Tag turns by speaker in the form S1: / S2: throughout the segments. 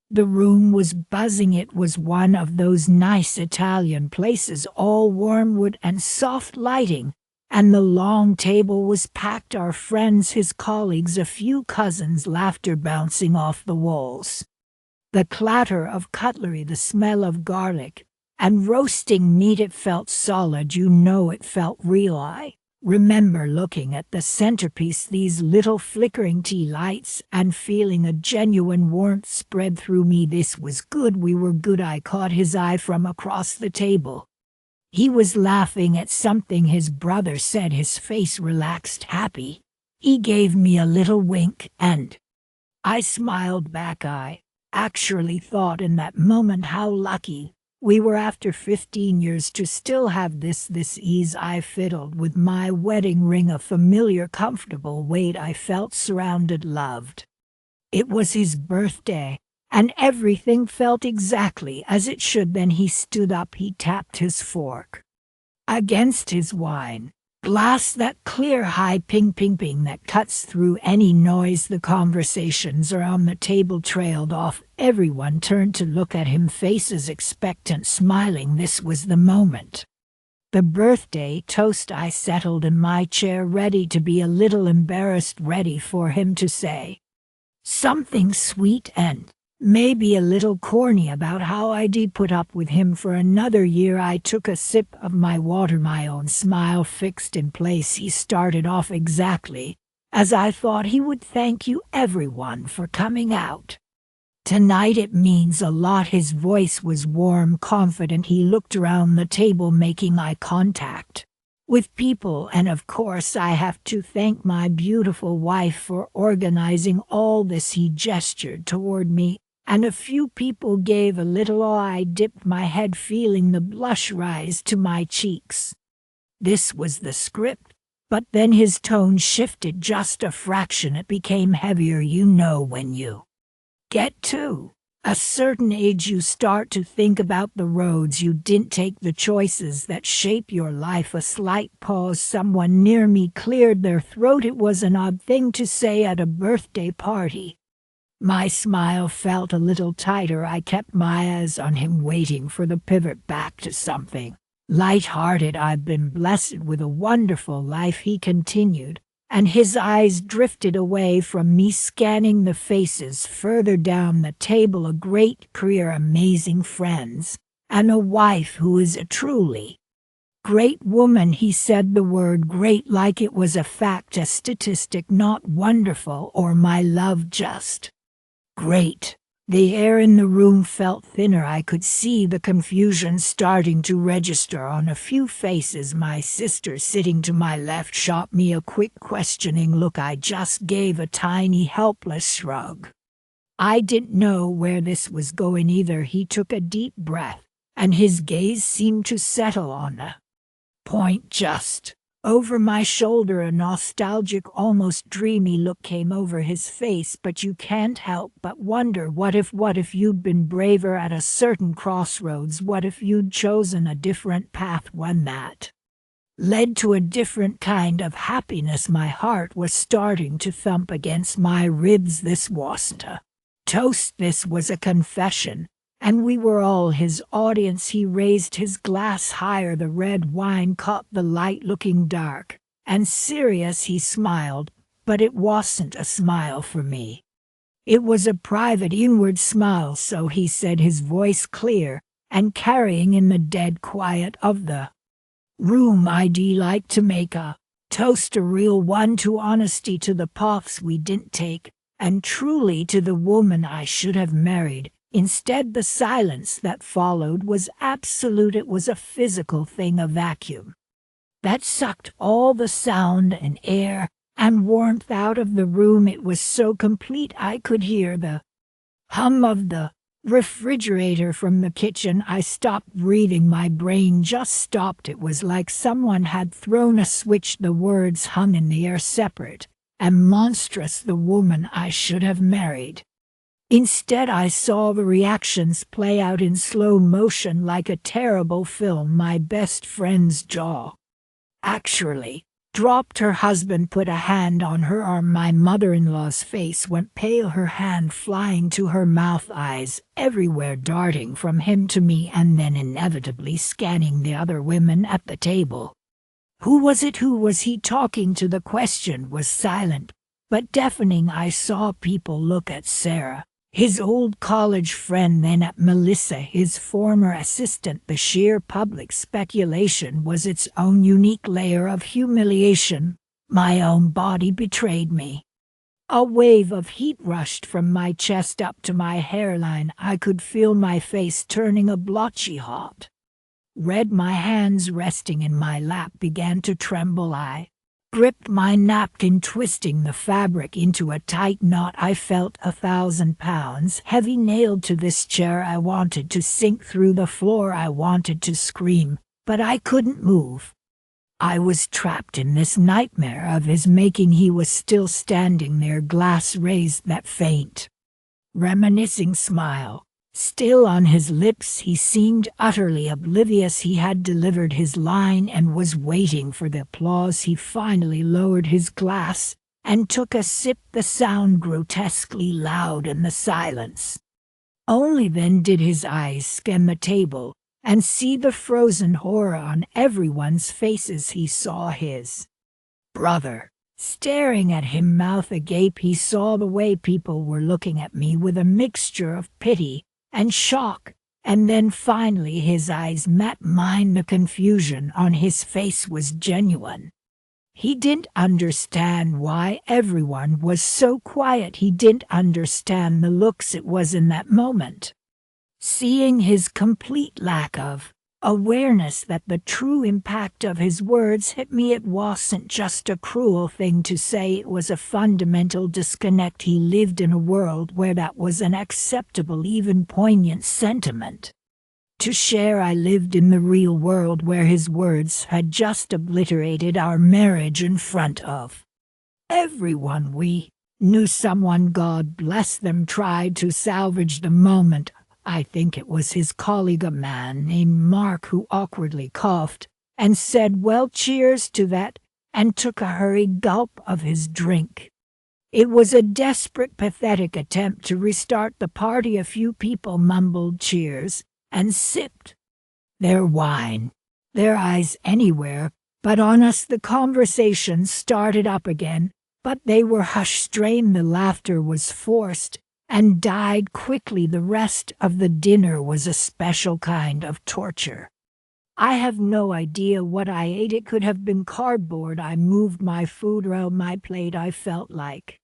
S1: The room was buzzing. It was one of those nice Italian places, all warm wood and soft lighting, and the long table was packed. Our friends, his colleagues, a few cousins, laughter bouncing off the walls. The clatter of cutlery, the smell of garlic, and roasting meat. It felt solid, it felt real. I remember looking at the centerpiece, these little flickering tea lights, and feeling a genuine warmth spread through me. This was good, we were good. I caught his eye from across the table. He was laughing at something his brother said, his face relaxed, happy. He gave me a little wink, and I smiled back. I actually thought in that moment how lucky we were, after 15 years, to still have this ease. I fiddled with my wedding ring, a familiar, comfortable weight. I felt surrounded, loved. It was his birthday, and everything felt exactly as it should. Then he stood up. He tapped his fork against his wine glass, that clear, high ping ping ping that cuts through any noise. The conversations around the table trailed off. Everyone turned to look at him, faces expectant, smiling. This was the moment. The birthday toast. I settled in my chair, ready to be a little embarrassed, ready for him to say something sweet and maybe a little corny about how I'd put up with him for another year. I took a sip of my water, my own smile fixed in place. He started off exactly as I thought he would. Thank you, everyone, for coming out tonight. It means a lot. His voice was warm, confident. He looked around the table, making eye contact with people, and of course I have to thank my beautiful wife for organizing all this. He gestured toward me, and a few people gave a little awe. I dipped my head, feeling the blush rise to my cheeks. This was the script, but then his tone shifted just a fraction. It became heavier. When you get to a certain age, you start to think about the roads you didn't take, the choices that shape your life. A slight pause. Someone near me cleared their throat. It was an odd thing to say at a birthday party. My smile felt a little tighter. I kept my eyes on him, waiting for the pivot back to something light-hearted. I've been blessed with a wonderful life, he continued, and his eyes drifted away from me, scanning the faces further down the table. A great career, amazing friends, and a wife who is a truly great woman. He said the word great like it was a fact, a statistic, not wonderful or my love, just great. The air in the room felt thinner. I could see the confusion starting to register on a few faces. My sister, sitting to my left, shot me a quick, questioning look. I just gave a tiny, helpless shrug. I didn't know where this was going either. He took a deep breath, and his gaze seemed to settle on a point just over my shoulder. A nostalgic, almost dreamy look came over his face. But you can't help but wonder, what if you'd been braver at a certain crossroads? What if you'd chosen a different path, one that led to a different kind of happiness? My heart was starting to thump against my ribs. This wasn't a toast, this was a confession. And we were all his audience. He raised his glass higher. The red wine caught the light, looking dark and serious. He smiled, but it wasn't a smile for me. It was a private, inward smile. So he said, his voice clear and carrying in the dead quiet of the room, I'd like to make a toast, a real one, to honesty, to the paths we didn't take, and truly to the woman I should have married. Instead, the silence that followed was absolute. It was a physical thing, a vacuum that sucked all the sound and air and warmth out of the room. It was so complete I could hear the hum of the refrigerator from the kitchen. I stopped breathing. My brain just stopped. It was like someone had thrown a switch. The words hung in the air, separate and monstrous. The woman I should have married. Instead, I saw the reactions play out in slow motion like a terrible film. My best friend's jaw actually dropped. Her husband put a hand on her arm. My mother-in-law's face went pale, her hand flying to her mouth, eyes everywhere darting from him to me and then inevitably scanning the other women at the table. Who was it? Who was he talking to? The question was silent, but deafening. I saw people look at Sarah, his old college friend, then at Melissa, his former assistant. The sheer public speculation was its own unique layer of humiliation. My own body betrayed me. A wave of heat rushed from my chest up to my hairline. I could feel my face turning a blotchy hot red. My hands resting in my lap began to tremble. I gripped my napkin, twisting the fabric into a tight knot. I felt 1,000 pounds heavy nailed to this chair. I wanted to sink through the floor. I wanted to scream, but I couldn't move. I was trapped in this nightmare of his making. He was still standing there, glass raised, that faint, reminiscing smile still on his lips. He seemed utterly oblivious. He had delivered his line and was waiting for the applause. He finally lowered his glass and took a sip. The sound grotesquely loud in the silence. Only then did his eyes scan the table and see the frozen horror on everyone's faces. He saw his brother staring at him, mouth agape. He saw the way people were looking at me with a mixture of pity and shock, and then finally his eyes met mine. The confusion on his face was genuine. He didn't understand why everyone was so quiet. He didn't understand the looks. It was in that moment, seeing his complete lack of awareness, that the true impact of his words hit me. It wasn't just a cruel thing to say, it was a fundamental disconnect. He lived in a world where that was an acceptable, even poignant sentiment to share. I lived in the real world where his words had just obliterated our marriage in front of everyone. We knew someone, God bless them, tried to salvage the moment. I think it was his colleague, a man named Mark, who awkwardly coughed and said, "Well, cheers to that," and took a hurried gulp of his drink. It was a desperate, pathetic attempt to restart the party. A few people mumbled cheers and sipped their wine, their eyes anywhere but on us. The conversation started up again, but they were hushed, strained. The laughter was forced and died quickly. The rest of the dinner was a special kind of torture. I have no idea what I ate. It could have been cardboard. I moved my food around my plate. I felt like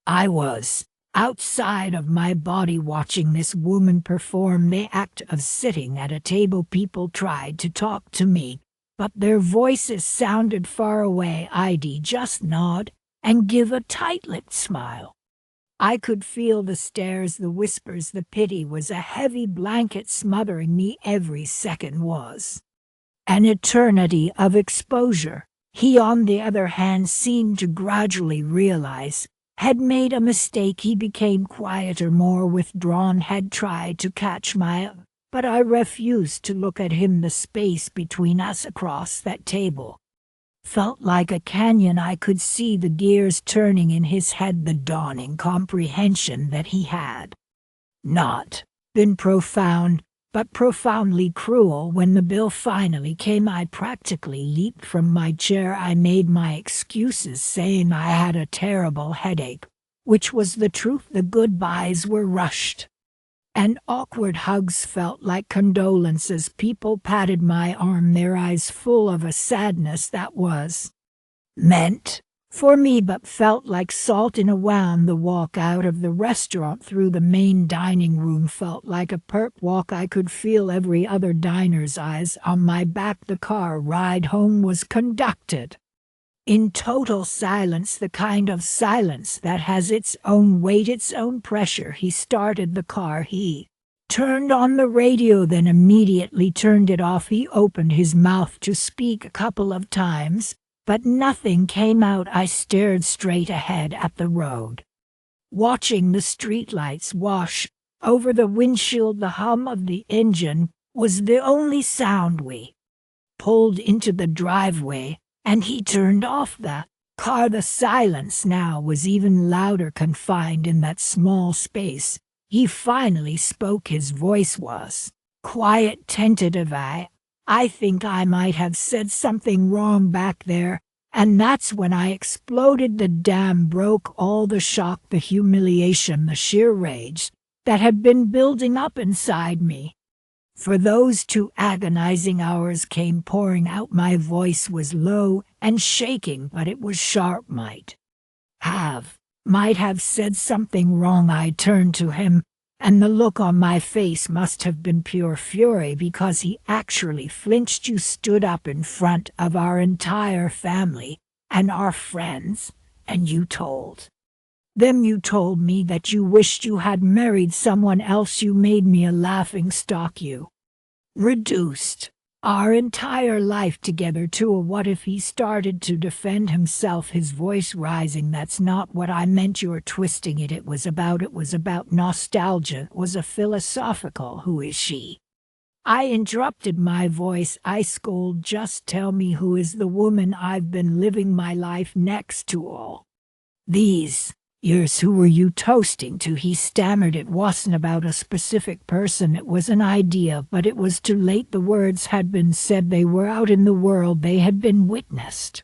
S1: I was outside of my body watching this woman perform the act of sitting at a table. People tried to talk to me, but their voices sounded far away. I'd just nod and give a tight-lipped smile. I could feel the stares, the whispers. The pity was a heavy blanket smothering me. Every second was an eternity of exposure. He, on the other hand, seemed to gradually realize had made a mistake. He became quieter, more withdrawn, had tried to catch my eye, but I refused to look at him. The space between us across that table felt like a canyon. I could see the gears turning in his head, the dawning comprehension that he had not been profound, but profoundly cruel. When the bill finally came, I practically leaped from my chair. I made my excuses, saying I had a terrible headache, which was the truth. The goodbyes were rushed, and awkward hugs felt like condolences. People patted my arm, their eyes full of a sadness that was meant for me but felt like salt in a wound. The walk out of the restaurant through the main dining room felt like a perp walk. I could feel every other diner's eyes on my back. The car ride home was conducted in total silence, the kind of silence that has its own weight, its own pressure. He started the car. He turned on the radio, then immediately turned it off. He opened his mouth to speak a couple of times, but nothing came out. I stared straight ahead at the road, watching the streetlights wash over the windshield. The hum of the engine was the only sound. We pulled into the driveway And he turned off the car. The silence now was even louder, confined in that small space. He finally spoke. His voice was quiet, tentative. I think I might have said something wrong back there, and that's when I exploded. The dam broke. All the shock, the humiliation, the sheer rage that had been building up inside me for those 2 agonizing hours came pouring out. My voice was low and shaking, but it was sharp. Might have said something wrong. I turned to him, and the look on my face must have been pure fury, because he actually flinched. You stood up in front of our entire family and our friends, and you told me that you wished you had married someone else. You made me a laughingstock. You reduced our entire life together to a what if. He started to defend himself, his voice rising. That's not what I meant. You're twisting it. It was about nostalgia. It was a philosophical who is she. I interrupted, my voice ice cold. Just tell me, who is the woman I've been living my life next to all these years? Who were you toasting to? He stammered. It wasn't about a specific person, it was an idea, but it was too late. The words had been said, they were out in the world, they had been witnessed.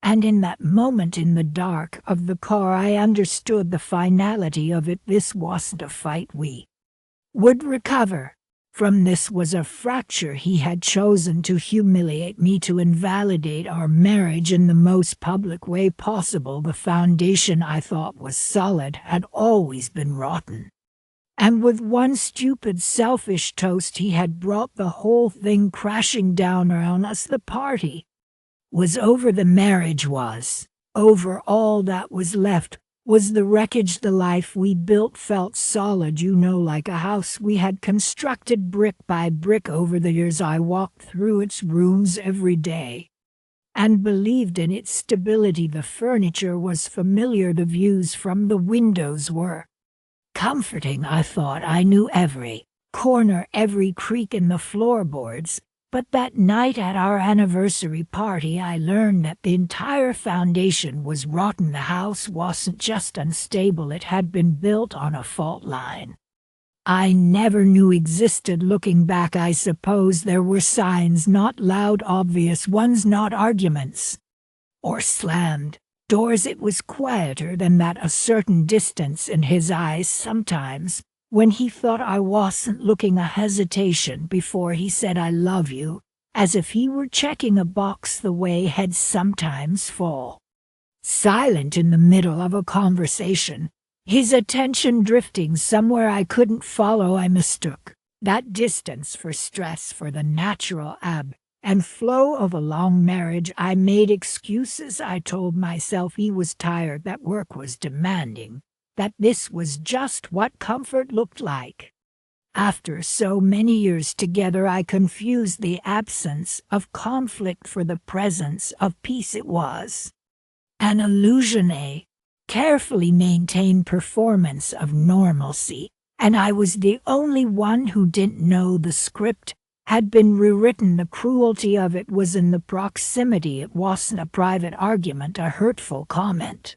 S1: And in that moment, in the dark of the car, I understood the finality of it. This wasn't a fight we would recover from. This was a fracture. He had chosen to humiliate me, to invalidate our marriage in the most public way possible. The foundation I thought was solid had always been rotten. And with one stupid, selfish toast, he had brought the whole thing crashing down around us. The party was over. The marriage was over. All that was left was the wreckage. The life we built felt solid, like a house we had constructed brick by brick over the years. I walked through its rooms every day and believed in its stability. The furniture was familiar. The views from the windows were comforting. I thought I knew every corner, every creak in the floorboards. But that night at our anniversary party, I learned that the entire foundation was rotten. The house wasn't just unstable, it had been built on a fault line I never knew existed. Looking back, I suppose there were signs, not loud, obvious ones, not arguments or slammed doors. It was quieter than that, a certain distance in his eyes sometimes. When he thought I wasn't looking, a hesitation before he said I love you, as if he were checking a box, the way heads sometimes fall silent in the middle of a conversation, his attention drifting somewhere I couldn't follow. I mistook that distance for stress, for the natural ebb and flow of a long marriage. I made excuses. I told myself he was tired, that work was demanding, that this was just what comfort looked like. After so many years together, I confused the absence of conflict for the presence of peace. It was an illusion, a carefully maintained performance of normalcy, and I was the only one who didn't know the script had been rewritten. The cruelty of it was in the proximity. It wasn't a private argument, a hurtful comment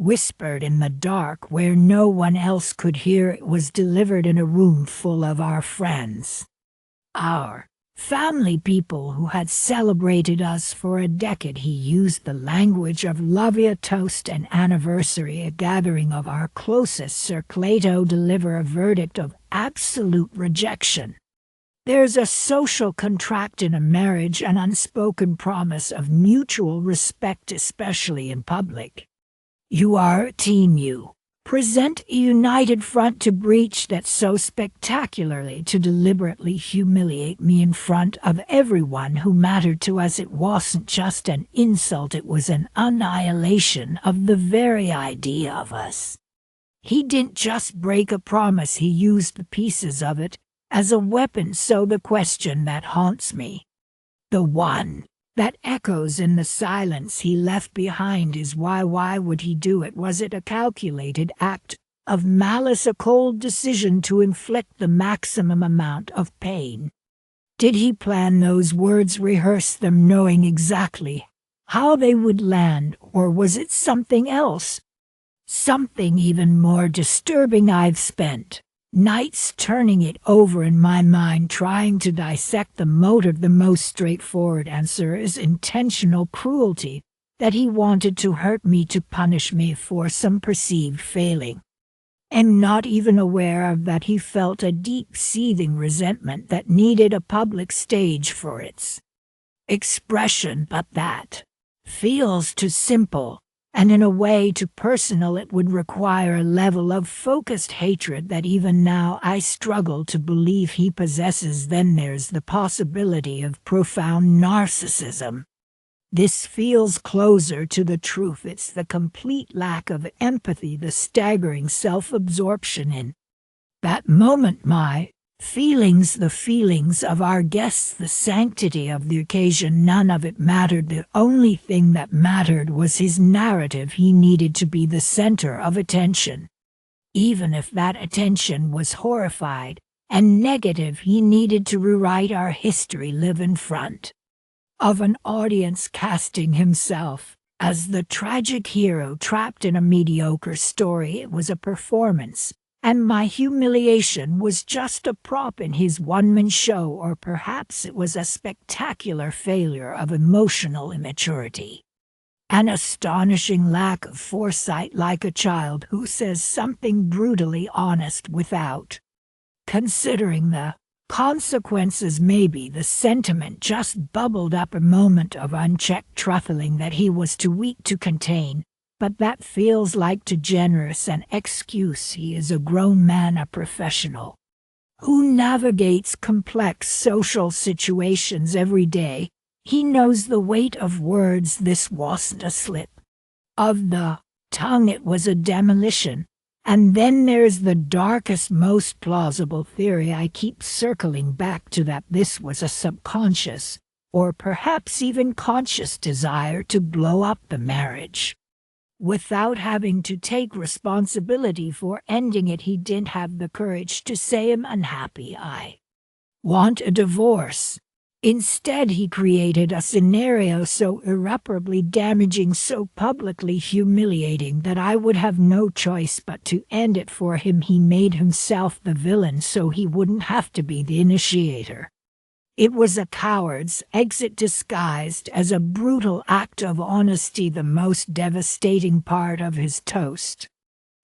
S1: whispered in the dark where no one else could hear. It was delivered in a room full of our friends, our family, people who had celebrated us for a decade. He used the language of love, a toast, an anniversary, a gathering of our closest circle, to deliver a verdict of absolute rejection. There's a social contract in a marriage, an unspoken promise of mutual respect, especially in public. You are a team. You present a united front. To breach that so spectacularly, to deliberately humiliate me in front of everyone who mattered to us, it wasn't just an insult, it was an annihilation of the very idea of us. He didn't just break a promise, he used the pieces of it as a weapon. So the question that haunts me, the one that echoes in the silence he left behind, is why? Why would he do it? Was it a calculated act of malice, a cold decision to inflict the maximum amount of pain? Did he plan those words, rehearse them, knowing exactly how they would land, or was it something else? Something even more disturbing. I've spent nights turning it over in my mind, trying to dissect the motive. The most straightforward answer is intentional cruelty, that he wanted to hurt me to punish me for some perceived failing. And not even aware of that, he felt a deep seething resentment that needed a public stage for its expression, but that feels too simple, and in a way too personal. It would require a level of focused hatred that even now I struggle to believe he possesses. Then there's the possibility of profound narcissism. This feels closer to the truth. It's the complete lack of empathy, the staggering self-absorption in that moment. My feelings, the feelings of our guests, the sanctity of the occasion, none of it mattered. The only thing that mattered was his narrative. He needed to be the center of attention. Even if that attention was horrified and negative, he needed to rewrite our history, live in front of an audience, casting himself as the tragic hero trapped in a mediocre story. It was a performance, and my humiliation was just a prop in his one-man show, or perhaps it was a spectacular failure of emotional immaturity. An astonishing lack of foresight, like a child who says something brutally honest without considering the consequences. Maybe the sentiment just bubbled up, a moment of unchecked truthing that he was too weak to contain. But that feels like too generous an excuse. He is a grown man, a professional, who navigates complex social situations every day. He knows the weight of words. This wasn't a slip of the tongue, it was a demolition. And then there's the darkest, most plausible theory. I keep circling back to that. This was a subconscious, or perhaps even conscious, desire to blow up the marriage without having to take responsibility for ending it. He didn't have the courage to say, "I'm unhappy, I want a divorce." Instead, he created a scenario so irreparably damaging, so publicly humiliating, that I would have no choice but to end it for him. He made himself the villain so he wouldn't have to be the initiator. It was a coward's exit disguised as a brutal act of honesty. The most devastating part of his toast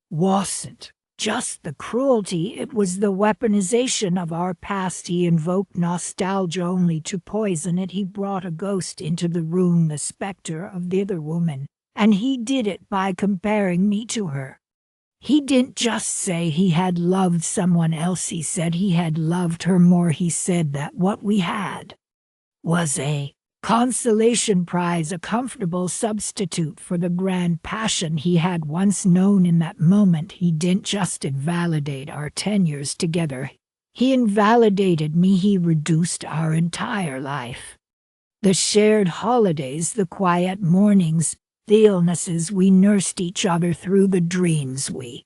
S1: wasn't just the cruelty, it was the weaponization of our past. He invoked nostalgia only to poison it. He brought a ghost into the room, the specter of the other woman, and he did it by comparing me to her. He didn't just say he had loved someone else, he said he had loved her more. He said that what we had was a consolation prize, a comfortable substitute for the grand passion he had once known. In that moment, he didn't just invalidate our 10 years together. He invalidated me. He reduced our entire life. The shared holidays, the quiet mornings, the illnesses we nursed each other through, the dreams we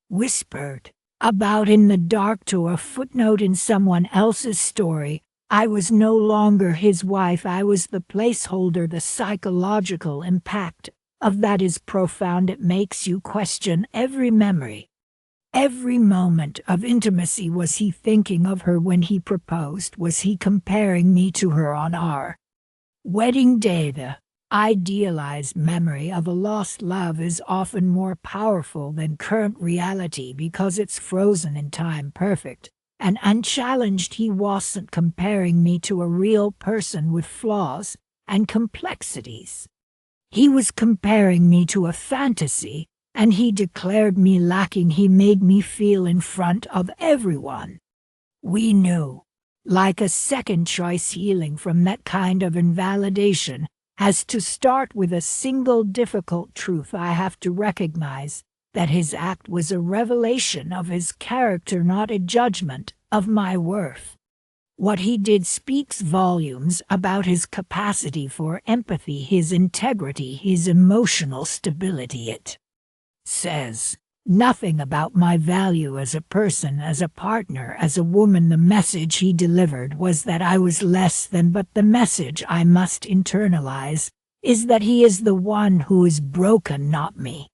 S1: whispered about in the dark, to a footnote in someone else's story. I was no longer his wife. I was the placeholder. The psychological impact of that is profound. It makes you question every memory, every moment of intimacy. Was he thinking of her when he proposed? Was he comparing me to her on our wedding day? The idealized memory of a lost love is often more powerful than current reality because it's frozen in time, perfect and unchallenged. He wasn't comparing me to a real person with flaws and complexities. He was comparing me to a fantasy, and he declared me lacking. He made me feel in front of everyone we knew like a second choice. Healing from that kind of invalidation has to start with a single difficult truth. I have to recognize that his act was a revelation of his character, not a judgment of my worth. What he did speaks volumes about his capacity for empathy, his integrity, his emotional stability. It says nothing about my value as a person, as a partner, as a woman. The message he delivered was that I was less than, but the message I must internalize is that he is the one who is broken, not me.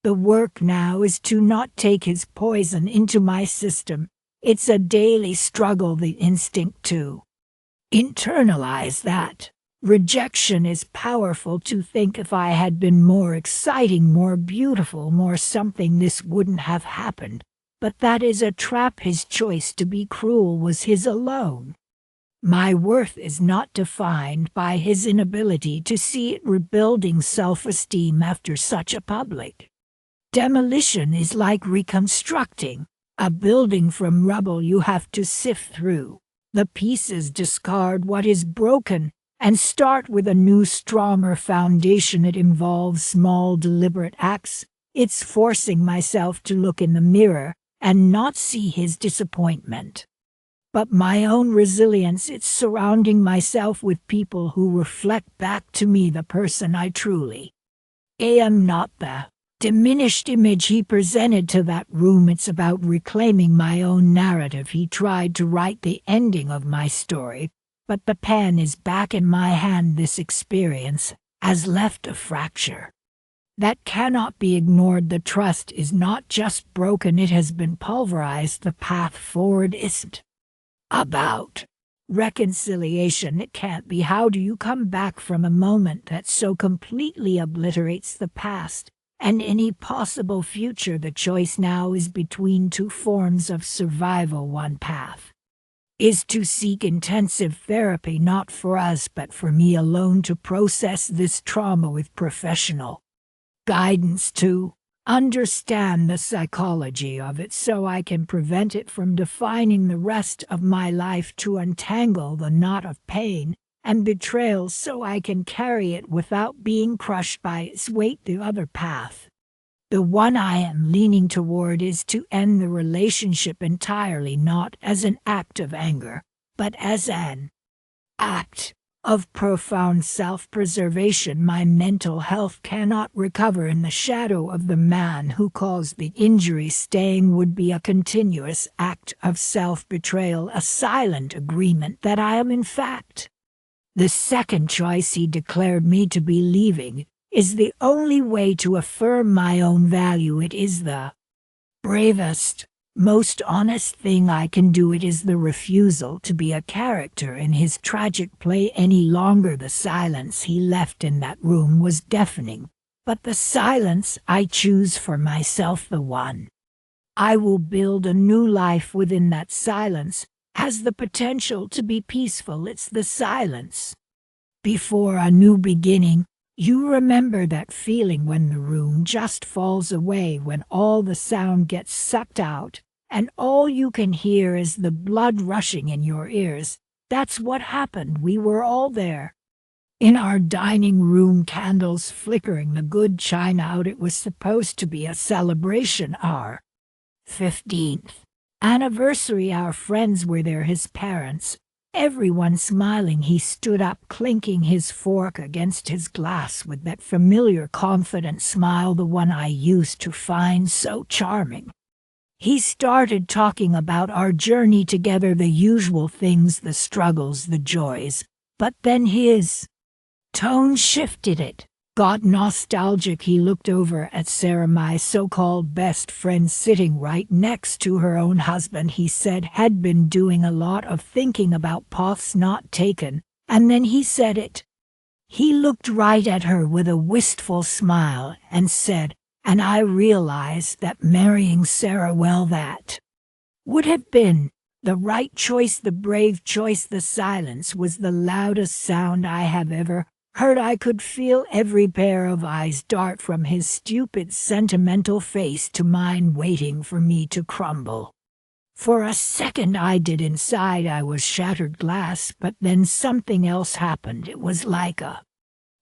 S1: The work now is to not take his poison into my system. It's a daily struggle, the instinct to internalize that. Rejection is powerful. To think if I had been more exciting, more beautiful, more something, this wouldn't have happened. But that is a trap. His choice to be cruel was his alone. My worth is not defined by his inability to see it. Rebuilding self-esteem after such a public demolition is like reconstructing a building from rubble. You have to sift through the pieces, discard what is broken, and start with a new, stronger foundation. It involves small, deliberate acts. It's forcing myself to look in the mirror and not see his disappointment, but my own resilience. It's surrounding myself with people who reflect back to me the person I truly am, not the diminished image he presented to that room. It's about reclaiming my own narrative. He tried to write the ending of my story, but the pen is back in my hand. This experience has left a fracture that cannot be ignored. The trust is not just broken, it has been pulverized. The path forward isn't about reconciliation. It can't be. How do you come back from a moment that so completely obliterates the past and any possible future? The choice now is between two forms of survival. One path is to seek intensive therapy, not for us, but for me alone, to process this trauma with professional guidance, to understand the psychology of it so I can prevent it from defining the rest of my life, to untangle the knot of pain and betrayal so I can carry it without being crushed by its weight. The other path, the one I am leaning toward, is to end the relationship entirely, not as an act of anger, but as an act of profound self-preservation. My mental health cannot recover in the shadow of the man who caused the injury. Staying would be a continuous act of self-betrayal, a silent agreement that I am in fact the second choice. He declared me to be. Leaving is the only way to affirm my own value. It is the bravest, most honest thing I can do. It is the refusal to be a character in his tragic play any longer. The silence he left in that room was deafening, but the silence I choose for myself, the one I will build a new life within, that silence has the potential to be peaceful. It's the silence before a new beginning. You remember that feeling when the room just falls away, when all the sound gets sucked out and all you can hear is the blood rushing in your ears? That's what happened. We were all there in our dining room, candles flickering, the good china out. It was supposed to be a celebration, our 15th anniversary. Our friends were there, his parents, everyone smiling. He stood up, clinking his fork against his glass with that familiar, confident smile, the one I used to find so charming. He started talking about our journey together, the usual things, the struggles, the joys, but then his tone shifted. It got nostalgic. He looked over at Sarah, my so-called best friend, sitting right next to her own husband. He said had been doing a lot of thinking about paths not taken, and then he said it. He looked right at her with a wistful smile and said, and I realized that marrying Sarah, well, that would have been the right choice, the brave choice. The silence was the loudest sound I have ever heard. I could feel every pair of eyes dart from his stupid, sentimental face to mine, waiting for me to crumble. For a second I did. Inside I was shattered glass, but then something else happened. It was like a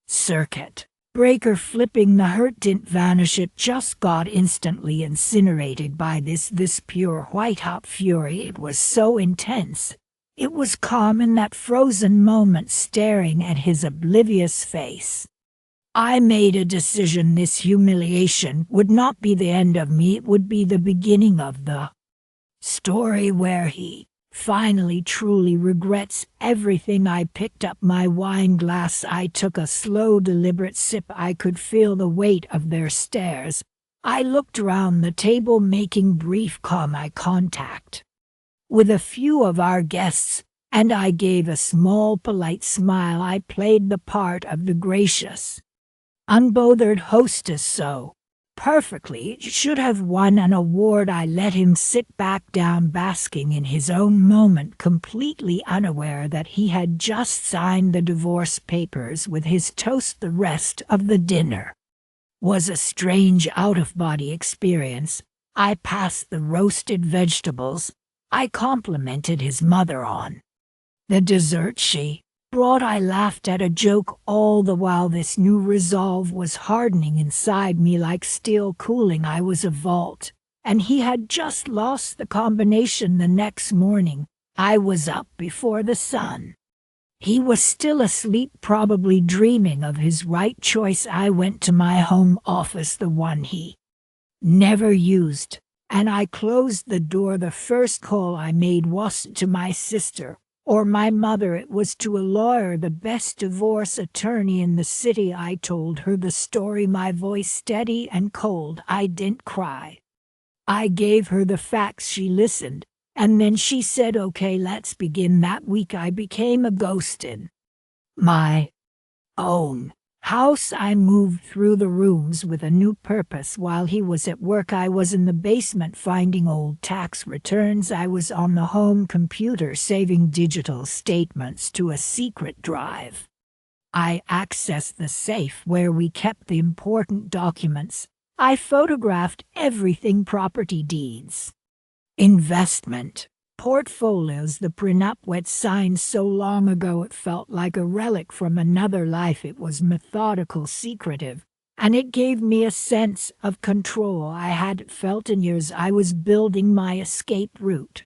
S1: circuit breaker flipping. The hurt didn't vanish, it just got instantly incinerated by this pure white-hot fury. It was so intense. It was calm in that frozen moment, staring at his oblivious face. I made a decision. This humiliation would not be the end of me. It would be the beginning of the story where he Finally truly regrets everything. I picked up my wine glass. I took a slow, deliberate sip. I could feel the weight of their stares. I looked around the table, making brief, calm eye contact with a few of our guests, and I gave a small, polite smile. I played the part of the gracious, unbothered hostess so perfectly it should have won an award. I let him sit back down, basking in his own moment, completely unaware that he had just signed the divorce papers with his toast. The rest of the dinner was a strange out-of-body experience. I passed the roasted vegetables. I complimented his mother on the dessert she brought. I laughed at a joke. All the while this new resolve was hardening inside me like steel cooling. I was a vault, and he had just lost the combination. The next morning, I was up before the sun. He was still asleep, probably dreaming of his right choice. I went to my home office, the one he never used, and I closed the door. The first call I made wasn't to my sister or my mother. It was to a lawyer, the best divorce attorney in the city. I told her the story, my voice steady and cold. I didn't cry. I gave her the facts. She listened, and then she said, "Okay, let's begin." That week I became a ghost in my own house. I moved through the rooms with a new purpose. While he was at work, I was in the basement finding old tax returns. I was on the home computer saving digital statements to a secret drive. I accessed the safe where we kept the important documents. I photographed everything: property deeds, investment portfolios, the prenup we'd signed so long ago it felt like a relic from another life. It was methodical, secretive, and it gave me a sense of control I hadn't felt in years. I was building my escape route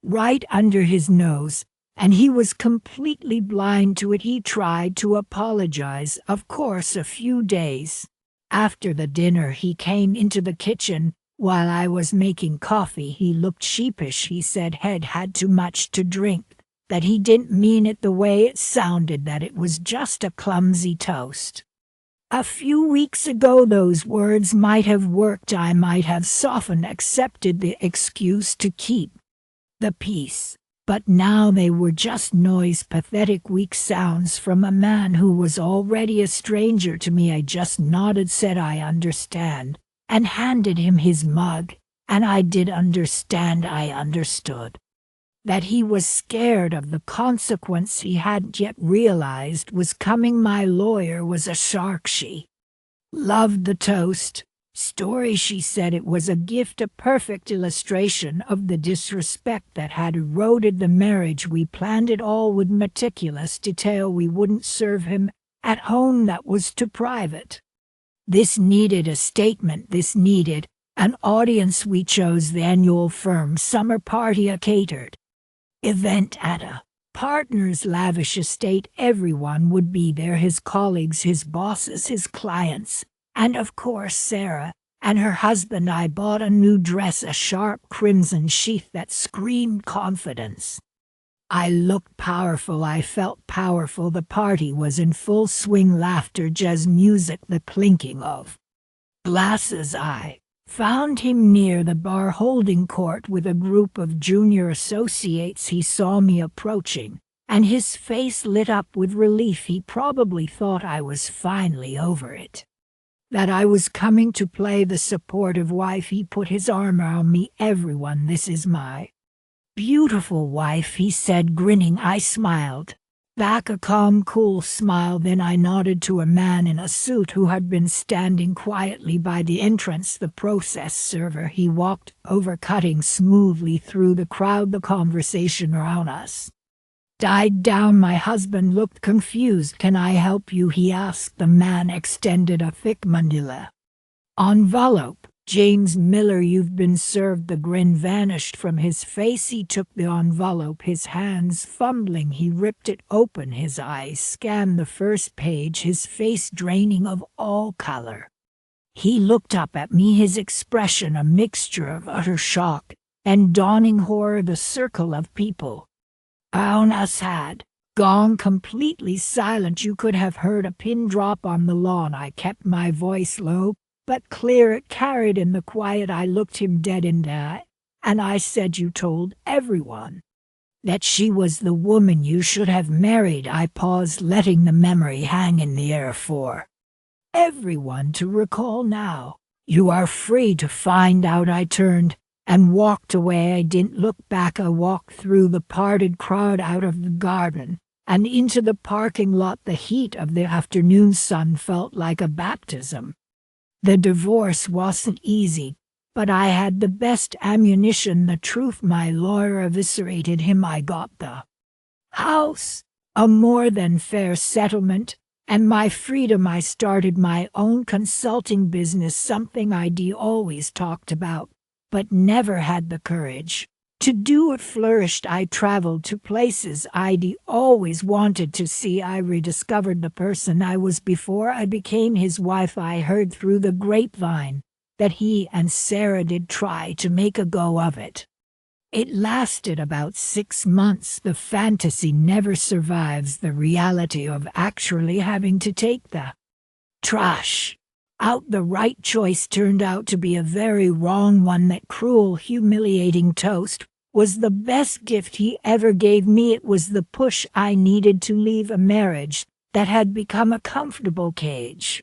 S1: right under his nose, and he was completely blind to it. He tried to apologize, of course. A few days after the dinner, he came into the kitchen while I was making coffee. He looked sheepish. He said he'd had too much to drink, that he didn't mean it the way it sounded, that it was just a clumsy toast. A few weeks ago those words might have worked. I might have softened, accepted the excuse to keep the peace. But now they were just noise, pathetic, weak sounds from a man who was already a stranger to me. I just nodded, said I understand, and handed him his mug, and I did understand. I understood that he was scared of the consequence he hadn't yet realized was coming. My lawyer was a shark. She loved the toast story. She said it was a gift, a perfect illustration of the disrespect that had eroded the marriage. We planned it all with meticulous detail. We wouldn't serve him at home. That was too private. This needed a statement. This needed an audience. We chose the annual firm summer party, a catered event at a partner's lavish estate. Everyone would be there: his colleagues, his bosses, his clients, and of course Sarah and her husband. I bought a new dress, a sharp crimson sheath that screamed confidence. I looked powerful. I felt powerful. The party was in full swing: laughter, jazz music, the clinking of glasses. I found him near the bar holding court with a group of junior associates. He saw me approaching, and his face lit up with relief. He probably thought I was finally over it, that I was coming to play the supportive wife. He put his arm around me. "Everyone, this is my beautiful wife," he said, grinning. I smiled back, a calm, cool smile. Then I nodded to a man in a suit who had been standing quietly by the entrance, the process server. He walked over, cutting smoothly through the crowd. The conversation around us died down. My husband looked confused. "Can I help you?" he asked. The man extended a thick manila envelope. "James Miller, you've been served." The grin vanished from his face. He took the envelope, his hands fumbling. He ripped it open. His eyes scanned the first page, his face draining of all color. He looked up at me, his expression a mixture of utter shock and dawning horror the circle of people around us had gone completely silent. You could have heard a pin drop on the lawn. I kept my voice low, but clear. It carried in the quiet. I looked him dead in the eye, and I said, "You told everyone that she was the woman you should have married." I paused, letting the memory hang in the air for everyone to recall now. "You are free to find out." I turned and walked away. I didn't look back. I walked through the parted crowd, out of the garden, and into the parking lot. The heat of the afternoon sun felt like a baptism. The divorce wasn't easy, but I had the best ammunition, the truth. My lawyer eviscerated him. I got the house, a more than fair settlement, and my freedom. I started my own consulting business, something I'd always talked about, but never had the courage to do. It flourished. I traveled to places I'd always wanted to see. I rediscovered the person I was before I became his wife. I heard through the grapevine that he and Sarah did try to make a go of it. It lasted about 6 months. The fantasy never survives the reality of actually having to take the trash out. The right choice turned out to be a very wrong one. That cruel, humiliating toast was the best gift he ever gave me. It was the push I needed to leave a marriage that had become a comfortable cage.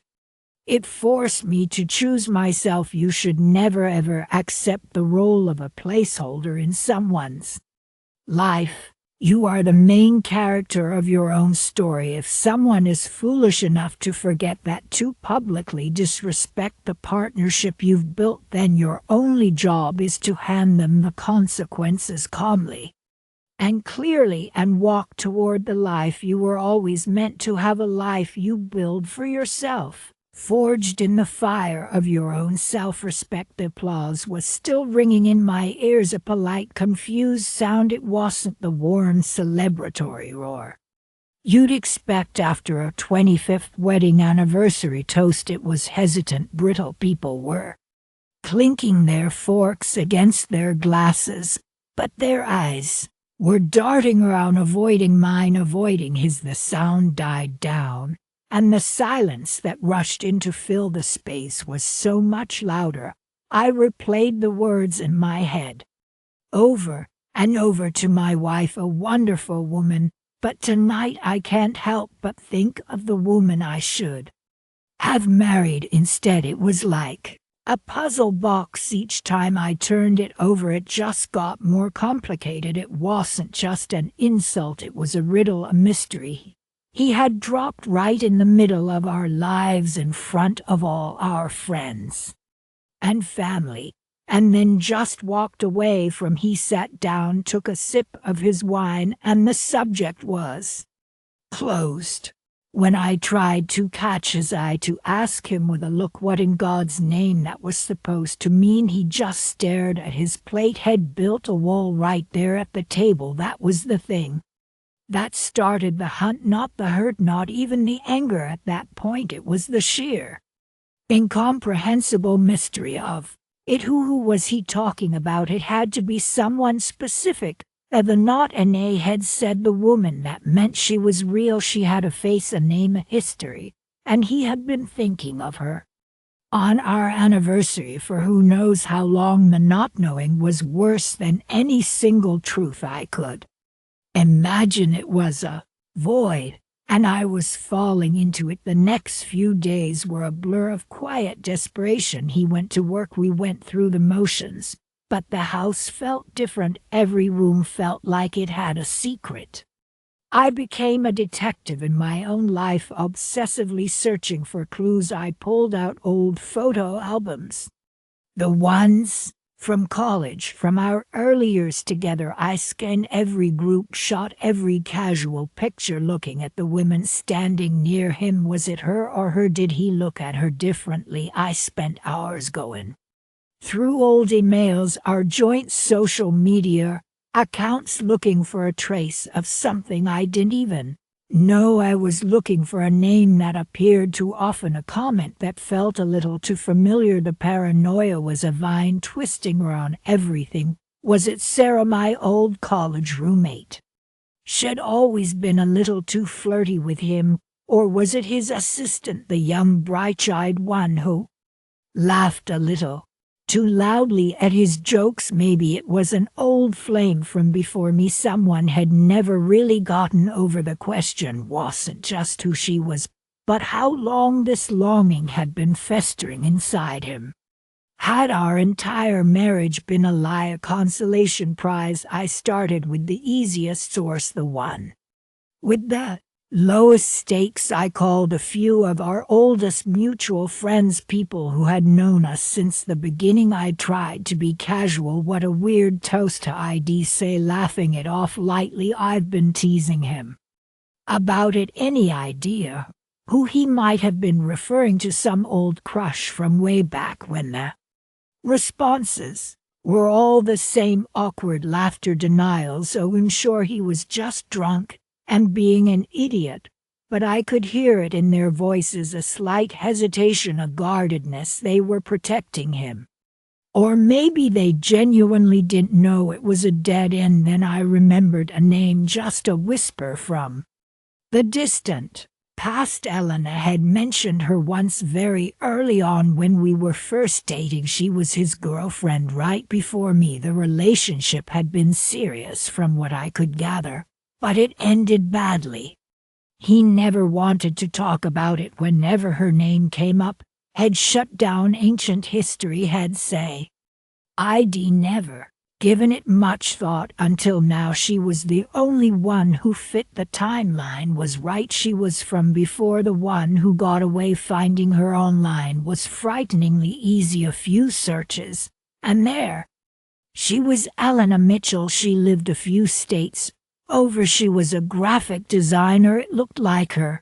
S1: It forced me to choose myself. You should never ever accept the role of a placeholder in someone's life. You are the main character of your own story. If someone is foolish enough to forget that, to publicly disrespect the partnership you've built, then your only job is to hand them the consequences calmly and clearly, and walk toward the life you were always meant to have, a life you build for yourself, forged in the fire of your own self-respect. The applause was still ringing in my ears, a polite, confused sound. It wasn't the warm, celebratory roar you'd expect after a 25th wedding anniversary toast. It was hesitant, brittle. People were clinking their forks against their glasses, but their eyes were darting around, avoiding mine, avoiding his. The sound died down, and the silence that rushed in to fill the space was so much louder. I replayed the words in my head, over and over, to my wife, a wonderful woman, but tonight I can't help but think of the woman I should have married instead. It was like a puzzle box. Each time I turned it over, it just got more complicated. It wasn't just an insult, it was a riddle, a mystery. He had dropped right in the middle of our lives, in front of all our friends and family, and then just walked away from. He sat down, took a sip of his wine, and the subject was closed. When I tried to catch his eye, to ask him with a look what in God's name that was supposed to mean, he just stared at his plate. Had built a wall right there at the table. That was the thing that started the hunt, not the hurt, not even the anger at that point. It was the sheer, incomprehensible mystery of it. Who was he talking about? It had to be someone specific. The not an A had said the woman. That meant she was real. She had a face, a name, a history, and he had been thinking of her on our anniversary for who knows how long. The not knowing was worse than any single truth I could imagine. It was a void, and I was falling into it. The next few days were a blur of quiet desperation. He went to work, we went through the motions, but the house felt different. Every room felt like it had a secret. I became a detective in my own life, obsessively searching for clues. I pulled out old photo albums, the ones from college, from our early years together. I scanned every group shot, every casual picture, looking at the women standing near him. Was it her or her? Did he look at her differently? I spent hours going through old emails, our joint social media accounts, looking for a trace of something I didn't even know I was looking for. A name that appeared too often, a comment that felt a little too familiar. The paranoia was a vine twisting around everything Was it Sarah, my old college roommate? She'd always been a little too flirty with him, or was it his assistant, the young bright-eyed one who laughed a little too loudly at his jokes? Maybe it was an old flame from before me. Someone had never really gotten over the question wasn't just who she was, but how long this longing had been festering inside him. Had our entire marriage been a lie, a consolation prize? I started with the easiest source, the one with the lowest stakes. I called a few of our oldest mutual friends, people who had known us since the beginning. I tried to be casual. What a weird toast to I'd say, laughing it off lightly. I've been teasing him about it. Any idea who he might have been referring to? Some old crush from way back when? The responses were all the same: awkward laughter, denials. Oh, I'm sure he was just drunk and being an idiot. But I could hear it in their voices, a slight hesitation, a guardedness. They were protecting him. Or maybe they genuinely didn't know it was a dead end. Then I remembered a name, just a whisper from the distant past. Elena had mentioned her once, very early on when we were first dating. She was his girlfriend right before me. The relationship had been serious from what I could gather, but it ended badly. He never wanted to talk about it whenever her name came up. Had shut down. Ancient history, had say. I'd never given it much thought until now. She was the only one who fit. The timeline was right. She was from before the one who got away. Finding her online was frighteningly easy. A few searches, and there she was, Elena Mitchell. She lived a few states over. She was a graphic designer. It looked like her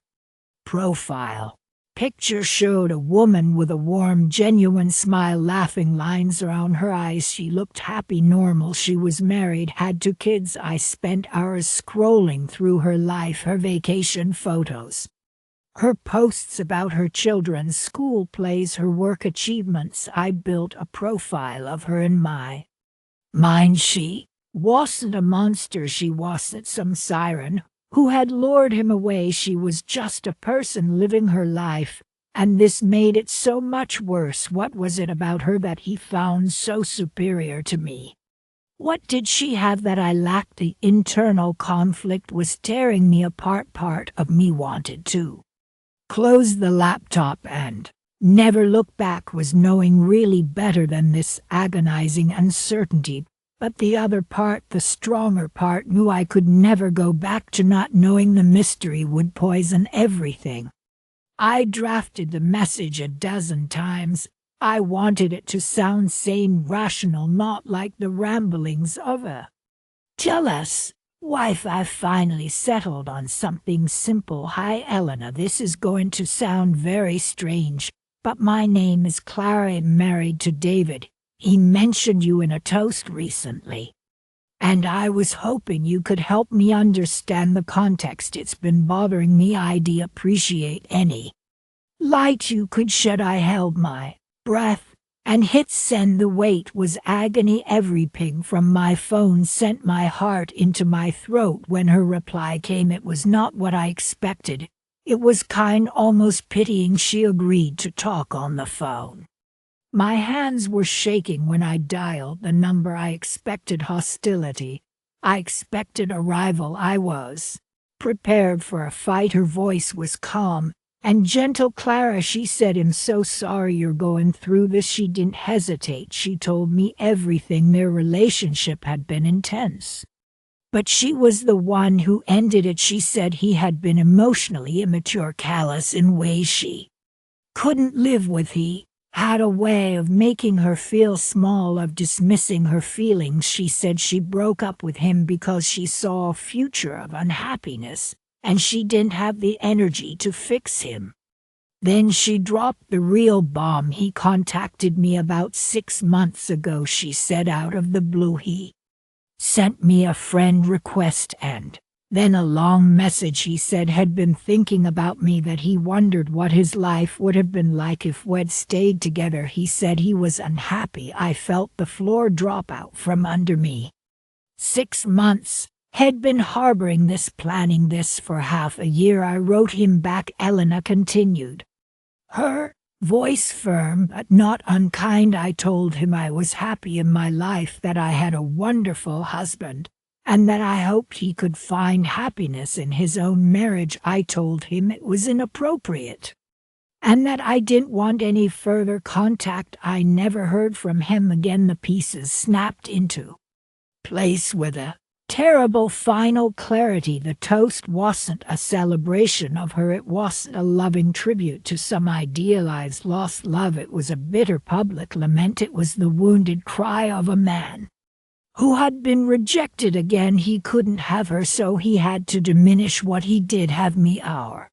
S1: profile picture showed a woman with a warm, genuine smile, laughing lines around her eyes. She looked happy, normal. She was married, had 2 kids. I spent hours scrolling through her life, her vacation photos, her posts about her children's school plays, her work achievements. I built a profile of her in my mind. She wasn't a monster. She wasn't some siren who had lured him away. She was just a person living her life, and this made it so much worse. What was it about her that he found so superior to me? What did she have that I lacked? The internal conflict was tearing me apart. Part of me wanted to close the laptop and never look back, was knowing really better than this agonizing uncertainty. But the other part, the stronger part, knew I could never go back to not knowing. The mystery would poison everything. I drafted the message a dozen times. I wanted it to sound sane, rational, not like the ramblings of a jealous wife. I finally settled on something simple. Hi, Elena. This is going to sound very strange, but my name is Clara. I'm married to David. He mentioned you in a toast recently, and I was hoping you could help me understand the context. It's been bothering me. I'd appreciate any light you could shed. I held my breath and hit send. The wait was agony. Every ping from my phone sent my heart into my throat. When her reply came, it was not what I expected. It was kind, almost pitying. She agreed to talk on the phone. My hands were shaking when I dialed the number. I expected hostility. I expected a rival. I was prepared for a fight. Her voice was calm and gentle. Clara, she said, I'm so sorry you're going through this. She didn't hesitate. She told me everything. Their relationship had been intense, but she was the one who ended it. She said he had been emotionally immature, callous in ways she couldn't live with. He had a way of making her feel small, of dismissing her feelings. She said she broke up with him because she saw a future of unhappiness, and she didn't have the energy to fix him. Then she dropped the real bomb. He contacted me about 6 months ago. She said, out of the blue. He sent me a friend request and Then a long message he said had been thinking about me, that he wondered what his life would have been like if we'd stayed together. He said he was unhappy. I felt the floor drop out from under me. 6 months. Had been harboring this, planning this for half a year. I wrote him back. Elena continued, her voice firm but not unkind. I told him I was happy in my life, that I had a wonderful husband, and that I hoped he could find happiness in his own marriage. I told him it was inappropriate, and that I didn't want any further contact. I never heard from him again. The pieces snapped into place with a terrible final clarity. The toast wasn't a celebration of her, it wasn't a loving tribute to some idealized lost love, it was a bitter public lament. It was the wounded cry of a man who had been rejected again. He couldn't have her, so he had to diminish what he did have me. Our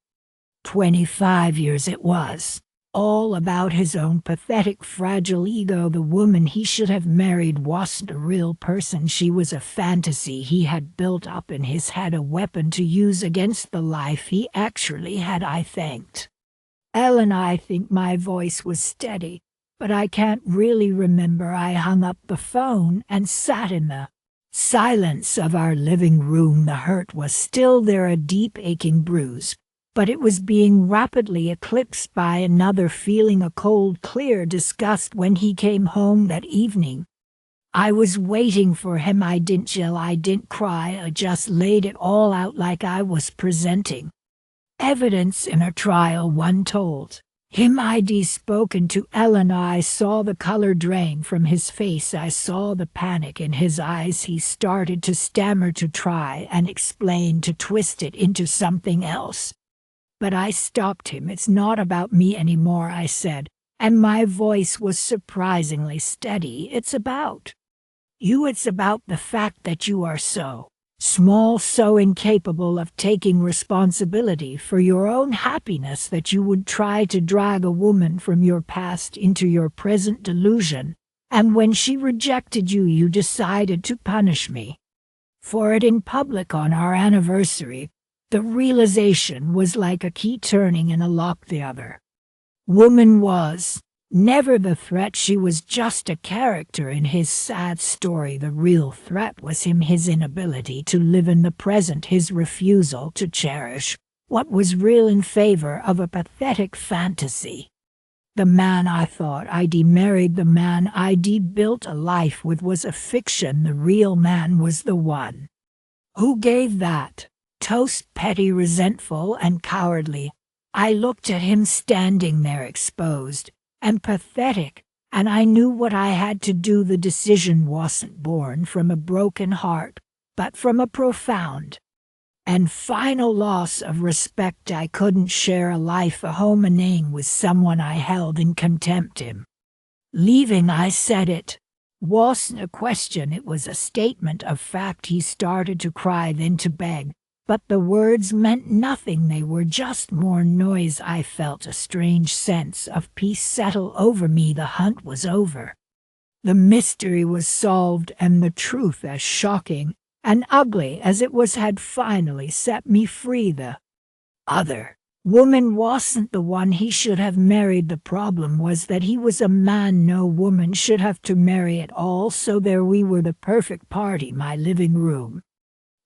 S1: 25 years it was. All about his own pathetic, fragile ego. The woman he should have married wasn't a real person. She was a fantasy he had built up in his head, a weapon to use against the life he actually had. I thanked Ellen. I think my voice was steady, but I can't really remember. I hung up the phone and sat in the silence of our living room. The hurt was still there, a deep aching bruise, but it was being rapidly eclipsed by another feeling, a cold, clear disgust. When he came home that evening, I was waiting for him. I didn't yell, I didn't cry, I just laid it all out like I was presenting evidence in a trial. One told him I'd spoken to Ellen. I saw the color drain from his face. I saw the panic in his eyes. He started to stammer, to try and explain, to twist it into something else. But I stopped him. It's not about me anymore, I said, and my voice was surprisingly steady. It's about you. It's about the fact that you are so small, so incapable of taking responsibility for your own happiness, that you would try to drag a woman from your past into your present delusion. And when she rejected you, you decided to punish me for it in public on our anniversary. The realization was like a key turning in a lock. The other woman was never the threat. She was just a character in his sad story. The real threat was him, his inability to live in the present, his refusal to cherish what was real in favor of a pathetic fantasy. The man I thought I'd married, the man I'd built a life with, was a fiction. The real man was the one who gave that toast, petty, resentful, and cowardly. I looked at him standing there exposed and pathetic, and I knew what I had to do. The decision wasn't born from a broken heart, but from a profound and final loss of respect. I couldn't share a life, a home, a name with someone I held in contempt. Him leaving, I said it wasn't a question, it was a statement of fact. He started to cry, then to beg, but the words meant nothing. They were just more noise. I felt a strange sense of peace settle over me. The hunt was over. The mystery was solved, and the truth, as shocking and ugly as it was, had finally set me free. The other woman wasn't the one he should have married. The problem was that he was a man no woman should have to marry at all. So there we were, the perfect party. My living room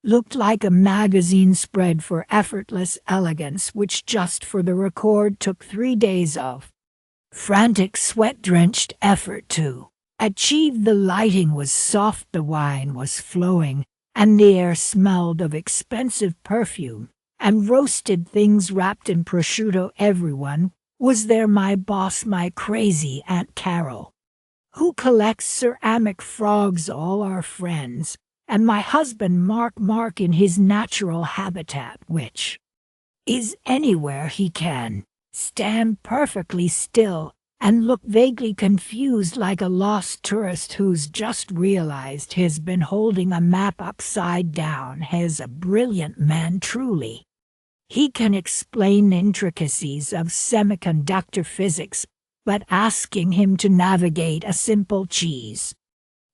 S1: looked like a magazine spread for effortless elegance, which, just for the record, took 3 days of frantic, sweat-drenched effort to achieve. The lighting was soft, the wine was flowing, and the air smelled of expensive perfume and roasted things wrapped in prosciutto. Everyone was there: my boss, my crazy Aunt Carol, who collects ceramic frogs, all our friends, and my husband Mark in his natural habitat, which is anywhere he can stand perfectly still and look vaguely confused, like a lost tourist who's just realized he's been holding a map upside down. He's a brilliant man, truly. He can explain intricacies of semiconductor physics, but asking him to navigate a simple cheese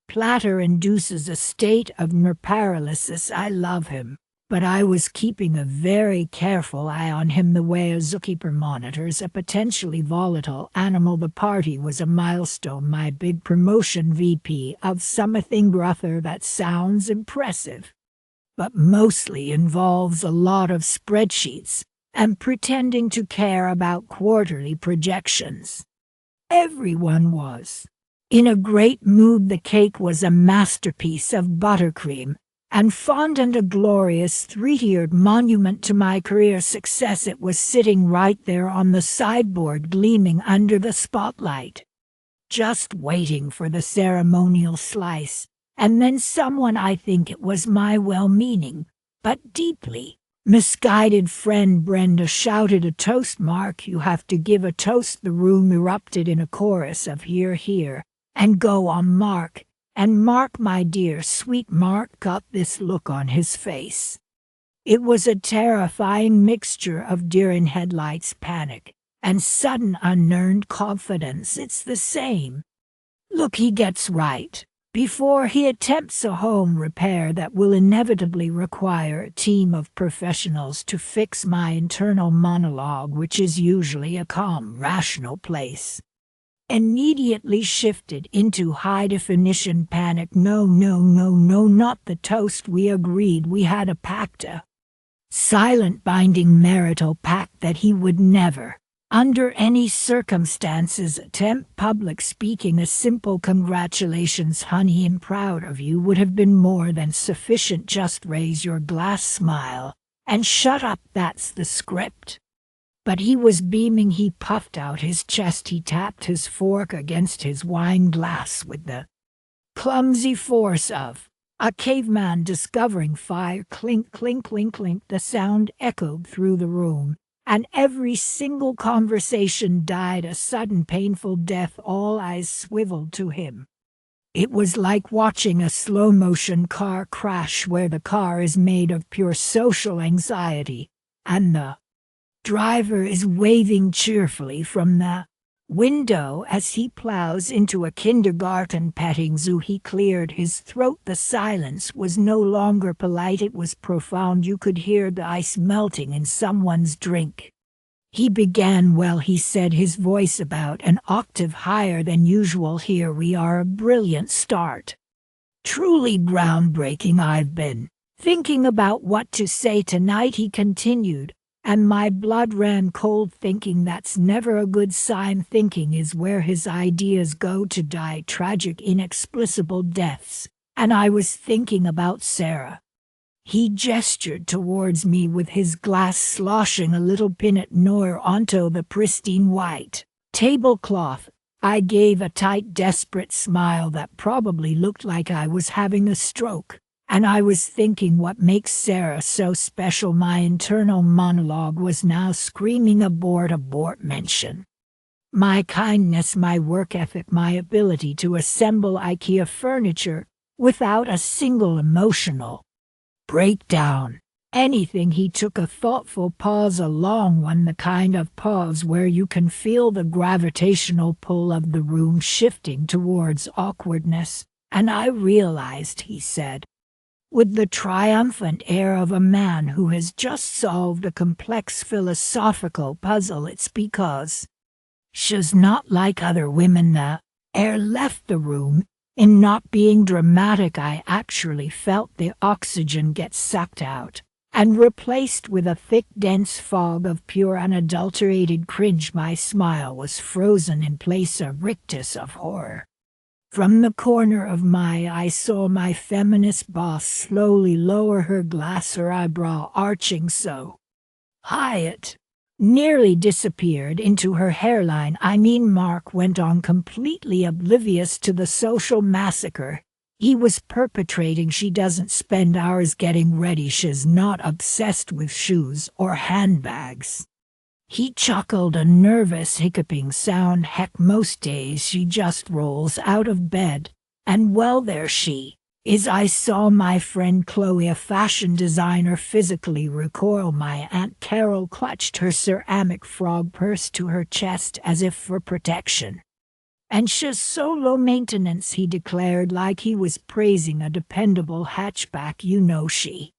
S1: platter induces a state of near paralysis. I love him, But I was keeping a very careful eye on him the way a zookeeper monitors a potentially volatile animal. The party was a milestone, my big promotion VP of something brother that sounds impressive, but mostly involves a lot of spreadsheets and pretending to care about quarterly projections. Everyone was in a great mood. The cake was a masterpiece of buttercream and fondant, a glorious three-tiered monument to my career success. It was sitting right there on the sideboard, gleaming under the spotlight, just waiting for the ceremonial slice. And then someone, I think it was my well-meaning, but deeply misguided friend Brenda, shouted a toast. Mark, you have to give a toast. The room erupted in a chorus of hear, hear, and go on, Mark. And Mark, my dear sweet Mark, got this look on his face. It was a terrifying mixture of deer in headlights panic and sudden unearned confidence. It's the same look he gets right before he attempts a home repair that will inevitably require a team of professionals to fix my internal monologue, which is usually a calm, rational place. Immediately shifted into high-definition panic. No, no, no, no, not the toast. We agreed we had a pact, a silent binding marital pact, that he would never, under any circumstances, attempt public speaking. A simple congratulations, honey, I'm proud of you would have been more than sufficient. Just raise your glass, smile, and shut up. That's the script. But he was beaming. He puffed out his chest. He tapped his fork against his wine glass with the clumsy force of a caveman discovering fire. Clink, clink, clink, clink. The sound echoed through the room, and every single conversation died a sudden, painful death. All eyes swiveled to him. It was like watching a slow-motion car crash where the car is made of pure social anxiety, and the driver is waving cheerfully from the window as he plows into a kindergarten petting zoo. He cleared his throat. The silence was no longer polite, it was profound. You could hear the ice melting in someone's drink. He began, well, he said, his voice about an octave higher than usual. Here we are, a brilliant start. Truly groundbreaking. I've been thinking about what to say tonight, he continued, and my blood ran cold. Thinking, that's never a good sign. Thinking is where his ideas go to die tragic, inexplicable deaths. And I was thinking about Sarah. He gestured towards me with his glass, sloshing a little Pinot Noir onto the pristine white tablecloth. I gave a tight, desperate smile that probably looked like I was having a stroke. And I was thinking, what makes Sarah so special? My internal monologue was now screaming, abort, abort. Mention my kindness, my work ethic, my ability to assemble IKEA furniture without a single emotional breakdown. Anything. He took a thoughtful pause, a long one, the kind of pause where you can feel the gravitational pull of the room shifting towards awkwardness. And I realized, he said, with the triumphant air of a man who has just solved a complex philosophical puzzle, it's because she's not like other women. The air left the room. In not being dramatic, I actually felt the oxygen get sucked out and replaced with a thick, dense fog of pure, unadulterated cringe. My smile was frozen in place, a rictus of horror. From the corner of my eye saw my feminist boss slowly lower her glass, her eyebrow arching so high it nearly disappeared into her hairline. I mean, Mark went on, completely oblivious to the social massacre he was perpetrating. She doesn't spend hours getting ready. She's not obsessed with shoes or handbags. He chuckled, a nervous hiccuping sound. Heck, most days she just rolls out of bed, and well, there she is. I saw my friend Chloe, a fashion designer, physically recoil. My Aunt Carol clutched her ceramic frog purse to her chest as if for protection. And she's so low maintenance, he declared, like he was praising a dependable hatchback. You know, she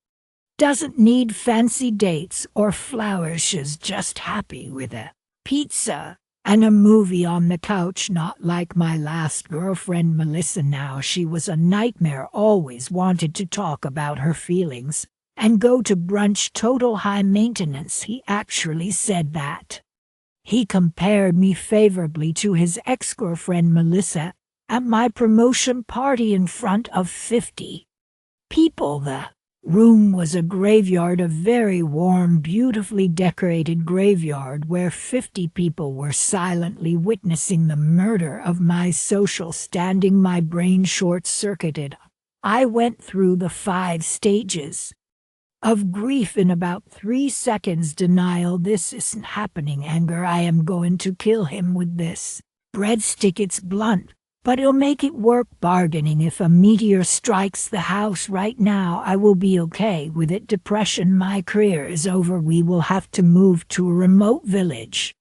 S1: Doesn't need fancy dates or flowers, she's just happy with a pizza and a movie on the couch, not like my last girlfriend Melissa. Now she was a nightmare, always wanted to talk about her feelings and go to brunch, total high maintenance. He actually said that. He compared me favorably to his ex-girlfriend Melissa at my promotion party in front of 50 people. The room was a graveyard, a very warm, beautifully decorated graveyard where 50 people were silently witnessing the murder of my social standing. My brain short-circuited. I went through the 5 stages of grief in about 3 seconds. Denial, this isn't happening. Anger, I am going to kill him with this breadstick. It's blunt, but it'll make it work. Bargaining, if a meteor strikes the house right now, I will be okay with it. Depression, my career is over. We will have to move to a remote village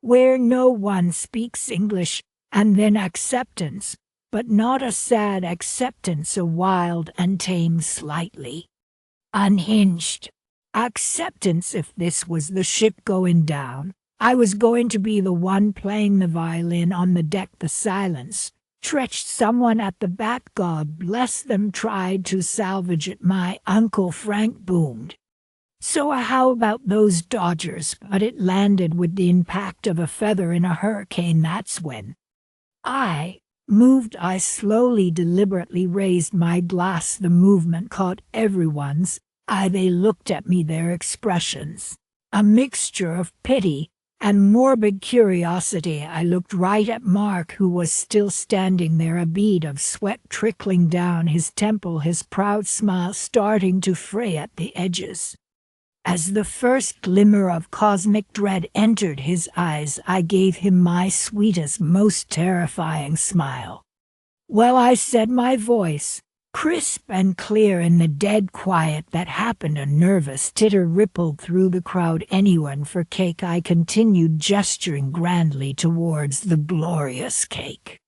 S1: where no one speaks English. And then acceptance, but not a sad acceptance, a wild and tame, slightly unhinged acceptance. If this was the ship going down, I was going to be the one playing the violin on the deck. The silence stretched. Someone at the back, God bless them, tried to salvage it. My Uncle Frank boomed. So how about those Dodgers? But it landed with the impact of a feather in a hurricane. That's when I moved. I slowly, deliberately raised my glass. The movement caught everyone's eye. They looked at me, their expressions a mixture of pity and morbid curiosity. I looked right at Mark, who was still standing there, a bead of sweat trickling down his temple, his proud smile starting to fray at the edges. As the first glimmer of cosmic dread entered his eyes, I gave him my sweetest, most terrifying smile. Well, I said, my voice crisp and clear in the dead quiet that happened. A nervous titter rippled through the crowd. Anyone for cake? I continued, gesturing grandly towards the glorious cake.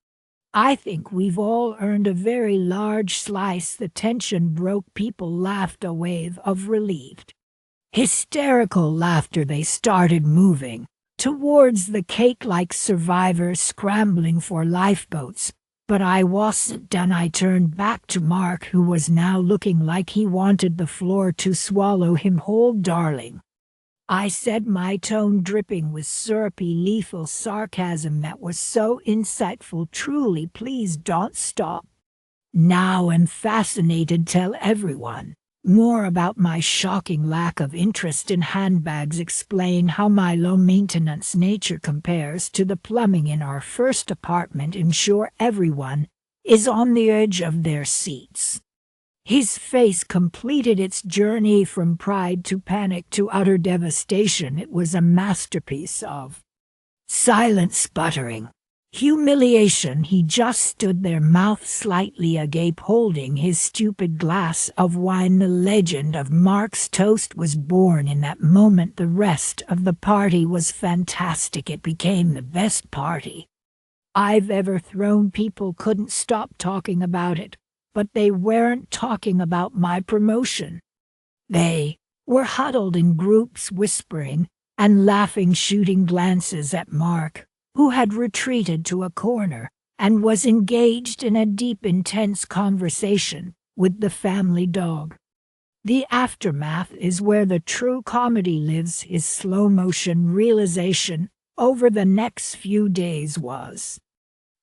S1: I think we've all earned a very large slice. The tension broke. People laughed, a wave of relieved, hysterical laughter. They started moving towards the cake like survivors scrambling for lifeboats. But I wasn't done. I turned back to Mark, who was now looking like he wanted the floor to swallow him whole. Darling, I said, my tone dripping with syrupy, lethal sarcasm that was so insightful. Truly, please don't stop now. I'm fascinated. Tell everyone more about my shocking lack of interest in handbags. Explain how my low-maintenance nature compares to the plumbing in our first apartment. Ensure everyone is on the edge of their seats. His face completed its journey from pride to panic to utter devastation. It was a masterpiece of silent sputtering humiliation. He just stood there, mouth slightly agape, holding his stupid glass of wine. The legend of Mark's toast was born in that moment. The rest of the party was fantastic. It became the best party I've ever thrown. People couldn't stop talking about it, but they weren't talking about my promotion. They were huddled in groups, whispering and laughing, shooting glances at Mark, who had retreated to a corner and was engaged in a deep, intense conversation with the family dog. The aftermath is where the true comedy lives. His slow-motion realization over the next few days was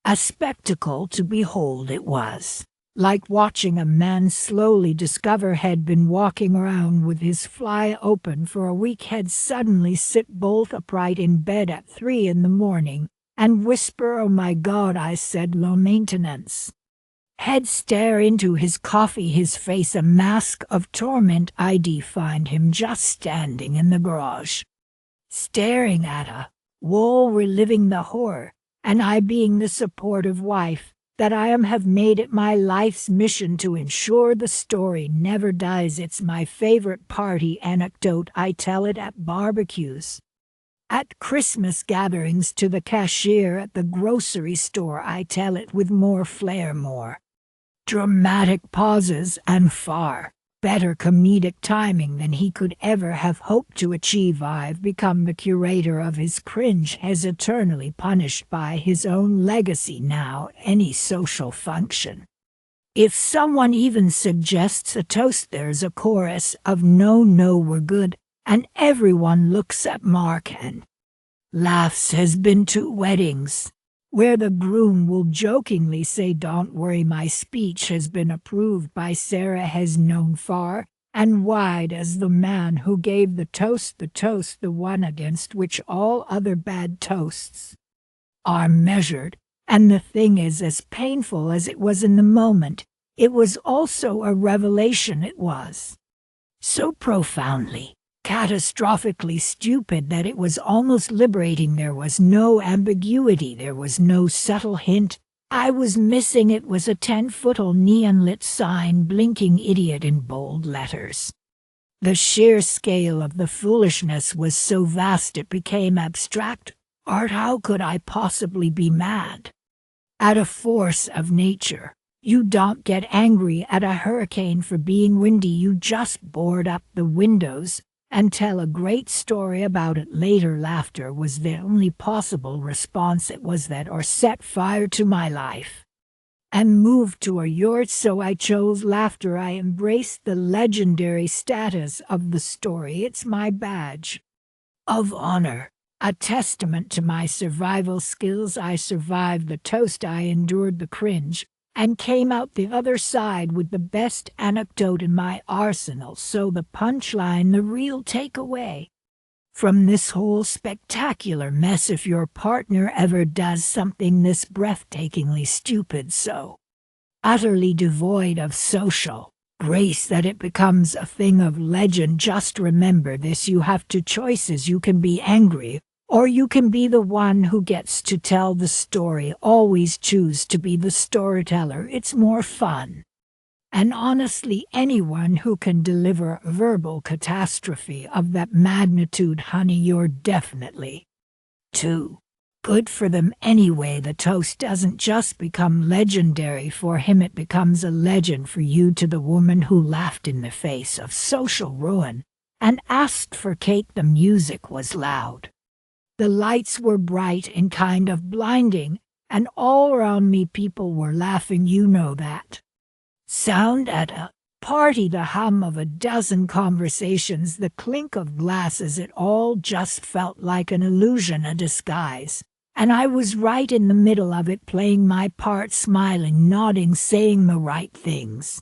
S1: a spectacle to behold. It was like watching a man slowly discover he'd been walking around with his fly open for a week. He'd suddenly sit bolt upright in bed at 3 in the morning and whisper, "Oh my God," I said, "low maintenance." He'd stare into his coffee, his face a mask of torment. I'd find him just standing in the garage, staring at a wall, reliving the horror, and I, being the supportive wife that I am, have made it my life's mission to ensure the story never dies. It's my favorite party anecdote. I tell it at barbecues, at Christmas gatherings, to the cashier at the grocery store. I tell it with more flair, more dramatic pauses, and far Better comedic timing than he could ever have hoped to achieve. I've become the curator of his cringe, as eternally punished by his own legacy now. Any social function, if someone even suggests a toast, there's a chorus of no, no, we're good, and everyone looks at Mark and laughs. Has been to weddings where the groom will jokingly say, "Don't worry, my speech has been approved by Sarah," has known far and wide as the man who gave the toast, the one against which all other bad toasts are measured. And the thing is, as painful as it was in the moment, it was also a revelation. It was so profoundly, catastrophically stupid that it was almost liberating. There was no ambiguity, there was no subtle hint I was missing. It was a 10-foot neon-lit sign, blinking idiot in bold letters. The sheer scale of the foolishness was so vast it became abstract. Art, how could I possibly be mad at a force of nature? You don't get angry at a hurricane for being windy, you just board up the windows and tell a great story about it later. Laughter was the only possible response. It was that or set fire to my life and moved to a yurt, so I chose laughter. I embraced the legendary status of the story. It's my badge of honor, a testament to my survival skills. I survived the toast, I endured the cringe, and came out the other side with the best anecdote in my arsenal. So the punchline, the real takeaway from this whole spectacular mess: if your partner ever does something this breathtakingly stupid, so utterly devoid of social grace that it becomes a thing of legend, just remember this: you have two choices. You can be angry, or you can be the one who gets to tell the story. Always choose to be the storyteller. It's more fun. And honestly, anyone who can deliver a verbal catastrophe of that magnitude, honey, you're definitely too good for them. Anyway, the toast doesn't just become legendary for him, it becomes a legend for you. To the woman who laughed in the face of social ruin and asked for cake. The music was loud. The lights were bright and kind of blinding, and all around me people were laughing. You know that sound at a party, the hum of a dozen conversations, the clink of glasses. It all just felt like an illusion, a disguise. And I was right in the middle of it, playing my part, smiling, nodding, saying the right things,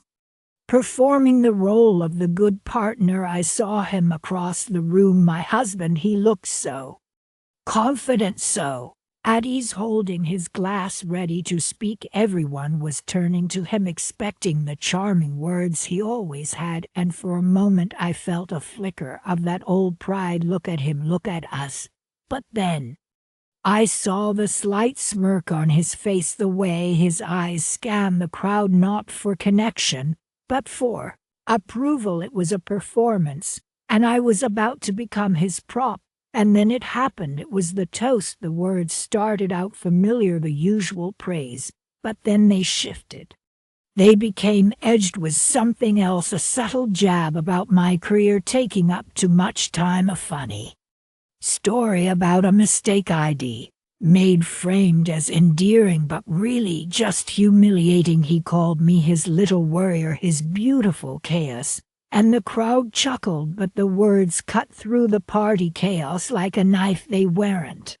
S1: performing the role of the good partner. I saw him across the room, my husband. He looked so confident, so at ease, holding his glass ready to speak. Everyone was turning to him, expecting the charming words he always had, and for a moment I felt a flicker of that old pride. Look at him, look at us. But then I saw the slight smirk on his face, the way his eyes scanned the crowd, not for connection, but for approval. It was a performance, and I was about to become his prop. And then it happened. It was the toast. The words started out familiar, the usual praise, but then they shifted. They became edged with something else, a subtle jab about my career taking up too much time, a funny story about a mistake I'd made, framed as endearing but really just humiliating. He called me his little warrior, his beautiful chaos. And the crowd chuckled, but the words cut through the party chaos like a knife. They weren't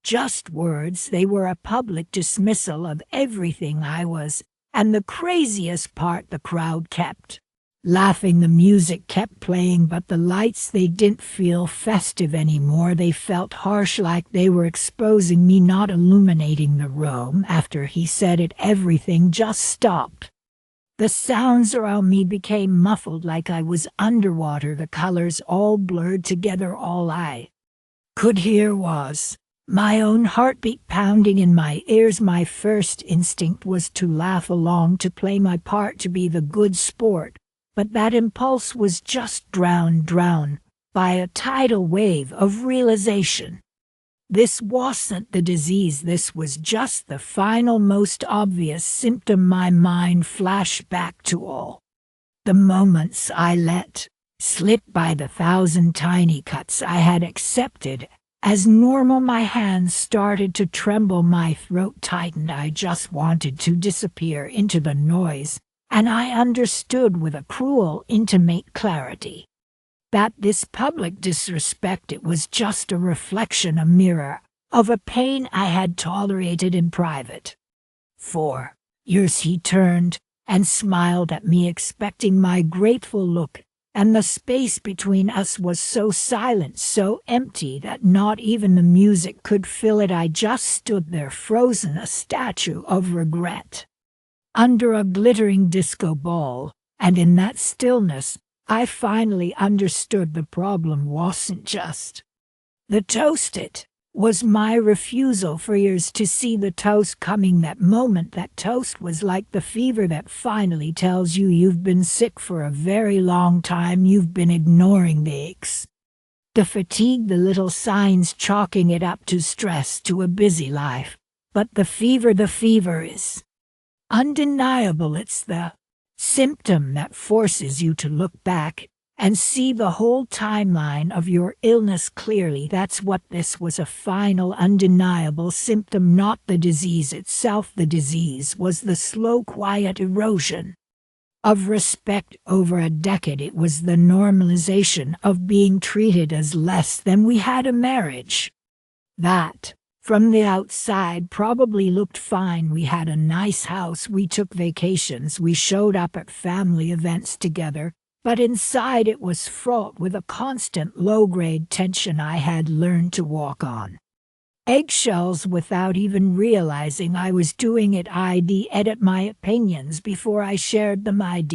S1: just words, they were a public dismissal of everything I was. And the craziest part, the crowd kept laughing, the music kept playing, but the lights, they didn't feel festive anymore. They felt harsh, like they were exposing me, not illuminating the room. After he said it, everything just stopped. The sounds around me became muffled, like I was underwater. The colors all blurred together. All I could hear was my own heartbeat pounding in my ears. My first instinct was to laugh along, to play my part, to be the good sport. But that impulse was just drowned by a tidal wave of realization. This wasn't the disease, this was just the final, most obvious symptom. My mind flashed back to all The moments I let slip by, the thousand tiny cuts I had accepted as normal, my hands started to tremble, my throat tightened. I just wanted to disappear into the noise, and I understood with a cruel, intimate clarity that this public disrespect, it was just a reflection, a mirror, of a pain I had tolerated in private. For years he turned and smiled at me, expecting my grateful look, and the space between us was so silent, so empty, that not even the music could fill it. I just stood there, frozen, a statue of regret, under a glittering disco ball, and in that stillness, I finally understood the problem wasn't just the toast. It was my refusal for years to see the toast coming. That moment, that toast was like the fever that finally tells you you've been sick for a very long time. You've been ignoring the aches, the fatigue, the little signs, chalking it up to stress, to a busy life. But the fever is undeniable. It's the symptom that forces you to look back and see the whole timeline of your illness clearly. That's what this was, a final, undeniable symptom, not the disease itself. The disease was the slow, quiet erosion of respect over a decade. It was the normalization of being treated as less than. We had a marriage that, from the outside, probably looked fine. We had a nice house, we took vacations, we showed up at family events together, but inside it was fraught with a constant low-grade tension. I had learned to walk on eggshells without even realizing I was doing it. I'd edit my opinions before I shared them. I'd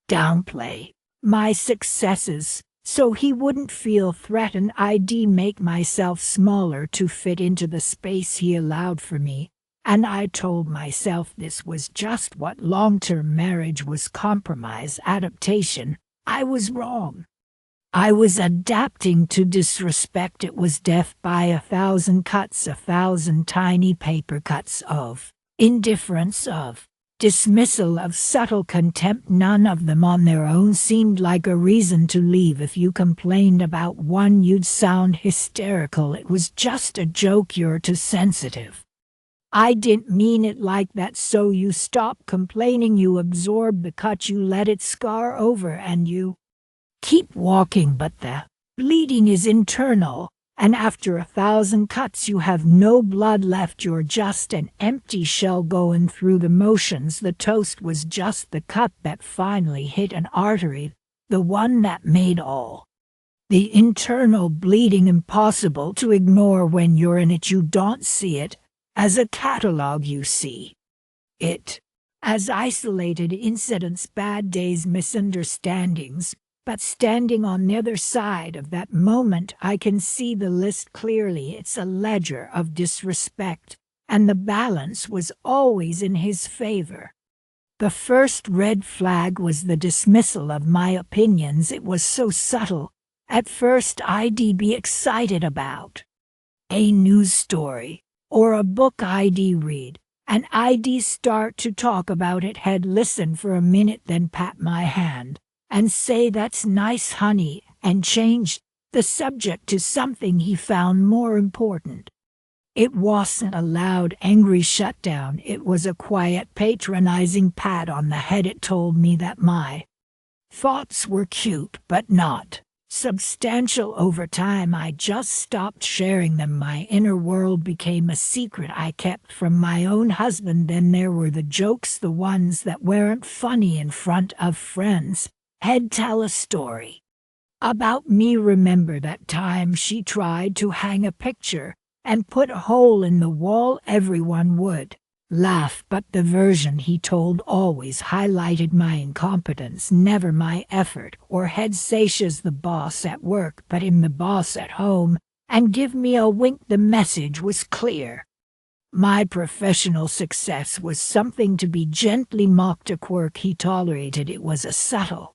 S1: downplay my successes so he wouldn't feel threatened. I'd make myself smaller to fit into the space he allowed for me. And I told myself this was just what long-term marriage was: compromise, adaptation. I was wrong. I was adapting to disrespect. It was death by 1,000 cuts, 1,000 tiny paper cuts of indifference, of dismissal, of subtle contempt. None of them on their own seemed like a reason to leave. If you complained about one, you'd sound hysterical. It was just a joke. You're too sensitive. I didn't mean it like that. So you stop complaining, you absorb the cut, you let it scar over, and you keep walking. But the bleeding is internal, and after 1,000 cuts you have no blood left. You're just an empty shell going through the motions. The toast was just the cut that finally hit an artery, the one that made all the internal bleeding impossible to ignore. When you're in it, you don't see it as a catalog, you see it as isolated incidents, bad days, misunderstandings. But standing on the other side of that moment, I can see the list clearly. It's a ledger of disrespect, and the balance was always in his favor. The first red flag was the dismissal of my opinions. It was so subtle. At first I'd be excited about a news story or a book I'd read, and I'd start to talk about it. He'd listen for a minute, then pat my hand and say, "That's nice, honey," and change the subject to something he found more important. It wasn't a loud, angry shutdown. It was a quiet, patronizing pat on the head. It told me that my thoughts were cute, but not substantial. Over time, I just stopped sharing them. My inner world became a secret I kept from my own husband. Then there were the jokes, the ones that weren't funny in front of friends. He'd tell a story about me. Remember that time she tried to hang a picture and put a hole in the wall? Everyone would laugh, but the version he told always highlighted my incompetence, never my effort. Or he'd say she's the boss at work, but I'm the boss at home, and give me a wink. The message was clear. My professional success was something to be gently mocked, a quirk he tolerated. It was a subtle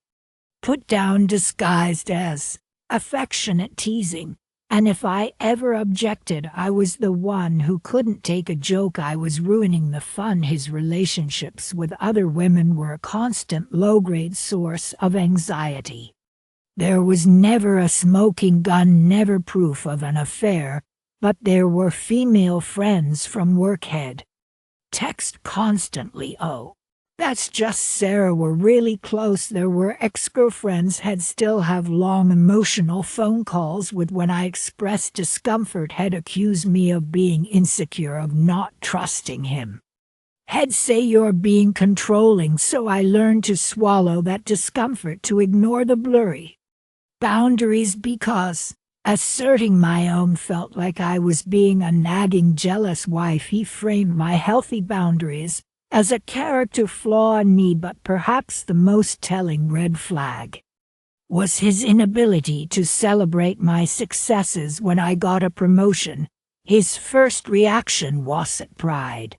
S1: put down disguised as affectionate teasing. And if I ever objected, I was the one who couldn't take a joke. I was ruining the fun. His relationships with other women were a constant low-grade source of anxiety. There was never a smoking gun, never proof of an affair, but there were female friends from workhead. Text constantly, "Oh, that's just Sarah, we're really close." There were ex-girlfriends had still have long emotional phone calls with when I expressed discomfort, had accused me of being insecure, of not trusting him. Had say you're being controlling, so I learned to swallow that discomfort, to ignore the blurry boundaries, because asserting my own felt like I was being a nagging, jealous wife. He framed my healthy boundaries as a character flaw in me, but perhaps the most telling red flag was his inability to celebrate my successes. When I got a promotion, his first reaction wasn't pride.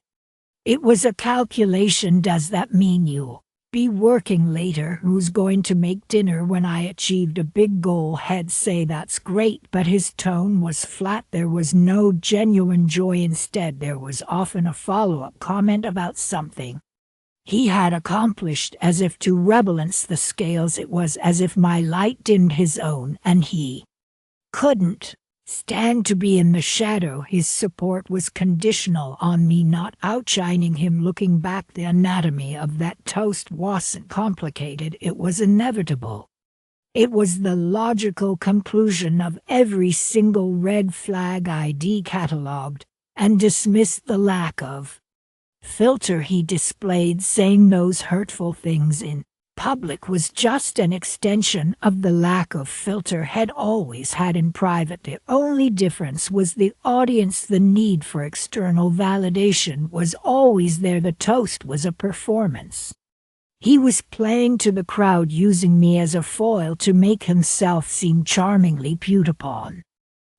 S1: It was a calculation. Does that mean you'll be working later? Who's going to make dinner? When I achieved a big goal, he'd say that's great, but his tone was flat. There was no genuine joy. Instead, there was often a follow-up comment about something he had accomplished, as if to rebalance the scales. It was as if my light dimmed his own, and he couldn't stand to be in the shadow. His support was conditional on me not outshining him. Looking back, the anatomy of that toast wasn't complicated, it was inevitable. It was the logical conclusion of every single red flag I decatalogued and dismissed. The lack of filter he displayed, saying those hurtful things in public, was just an extension of the lack of filter he'd always had in private. The only difference was the audience. The need for external validation was always there. The toast was a performance. He was playing to the crowd, using me as a foil to make himself seem charmingly viewed upon.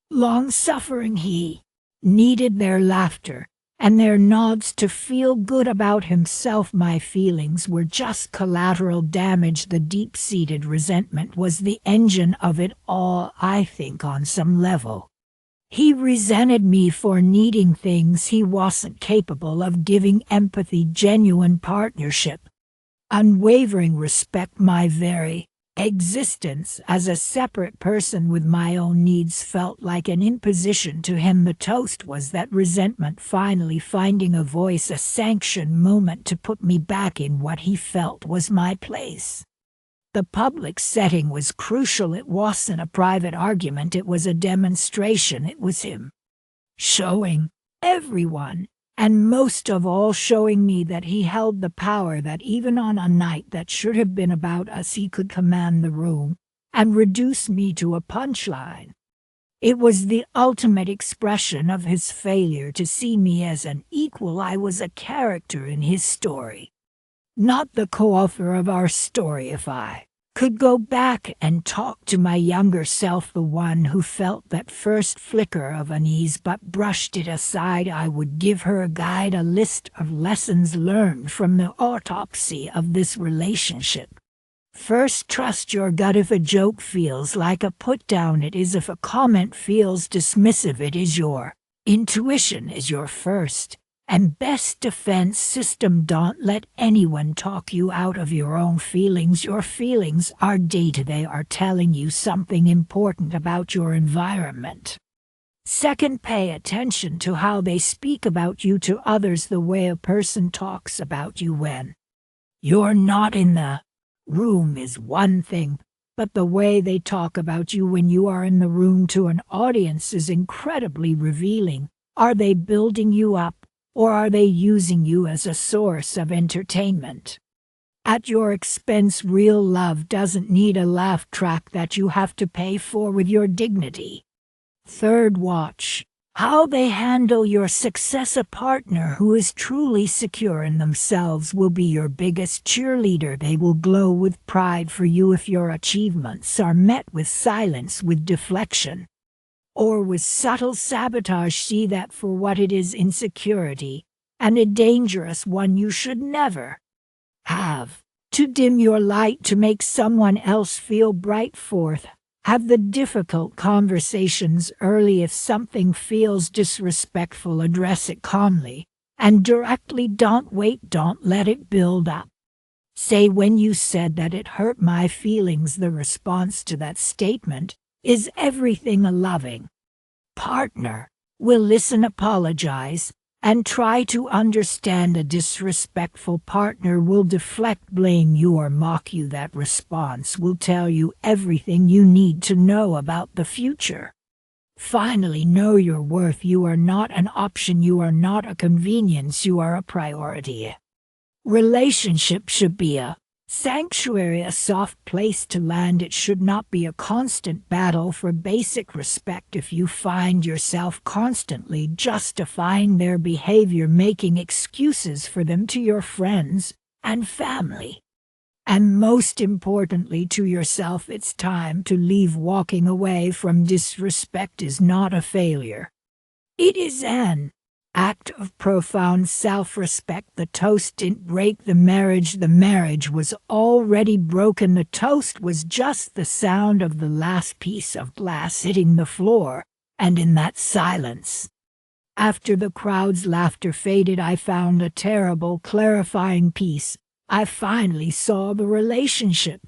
S1: Long-suffering, he needed their laughter and their nods to feel good about himself. My feelings were just collateral damage. The deep-seated resentment was the engine of it all. I think on some level he resented me for needing things he wasn't capable of giving: empathy, genuine partnership, unwavering respect. My very existence as a separate person with my own needs felt like an imposition to him. The toast was that resentment finally finding a voice, a sanction moment to put me back in what he felt was my place. The public setting was crucial. It wasn't a private argument, it was a demonstration. It was him showing everyone, and most of all showing me, that he held the power, that even on a night that should have been about us, he could command the room and reduce me to a punchline. It was the ultimate expression of his failure to see me as an equal. I was a character in his story, not the co-author of our story. If I could go back and talk to my younger self, the one who felt that first flicker of unease but brushed it aside, I would give her a guide, a list of lessons learned from the autopsy of this relationship. First, trust your gut. If a joke feels like a put-down, it is. If a comment feels dismissive, it is. Your intuition is your first and best defense system. Don't let anyone talk you out of your own feelings. Your feelings are data. They are telling you something important about your environment. Second, pay attention to how they speak about you to others. The way a person talks about you when you're not in the room is one thing, but the way they talk about you when you are in the room to an audience is incredibly revealing. Are they building you up, or are they using you as a source of entertainment at your expense? Real love doesn't need a laugh track that you have to pay for with your dignity. Third, watch how they handle your success. A partner who is truly secure in themselves will be your biggest cheerleader. They will glow with pride for you if your achievements are met with silence, with deflection, or with subtle sabotage. See that for what it is: insecurity, and a dangerous one. You should never have to dim your light to make someone else feel bright. Fourth, Have the difficult conversations early. If something feels disrespectful, address it calmly and directly. Don't wait, don't let it build up. Say, when you said that it hurt my feelings, the response to that statement is everything. A loving partner will listen, apologize, and try to understand. A disrespectful partner will deflect, blame you, or mock you. That response will tell you everything you need to know about the future. Finally, know your worth. You are not an option. You are not a convenience. You are a priority. Relationship should be a sanctuary, a soft place to land. It should not be a constant battle for basic respect. If you find yourself constantly justifying their behavior, making excuses for them to your friends and family, and most importantly to yourself, it's time to leave. Walking away from disrespect is not a failure. It is an act of profound self-respect. The toast didn't break the marriage. The marriage was already broken. The toast was just the sound of the last piece of glass hitting the floor, and in that silence, after the crowd's laughter faded, I found a terrible, clarifying peace. I finally saw the relationship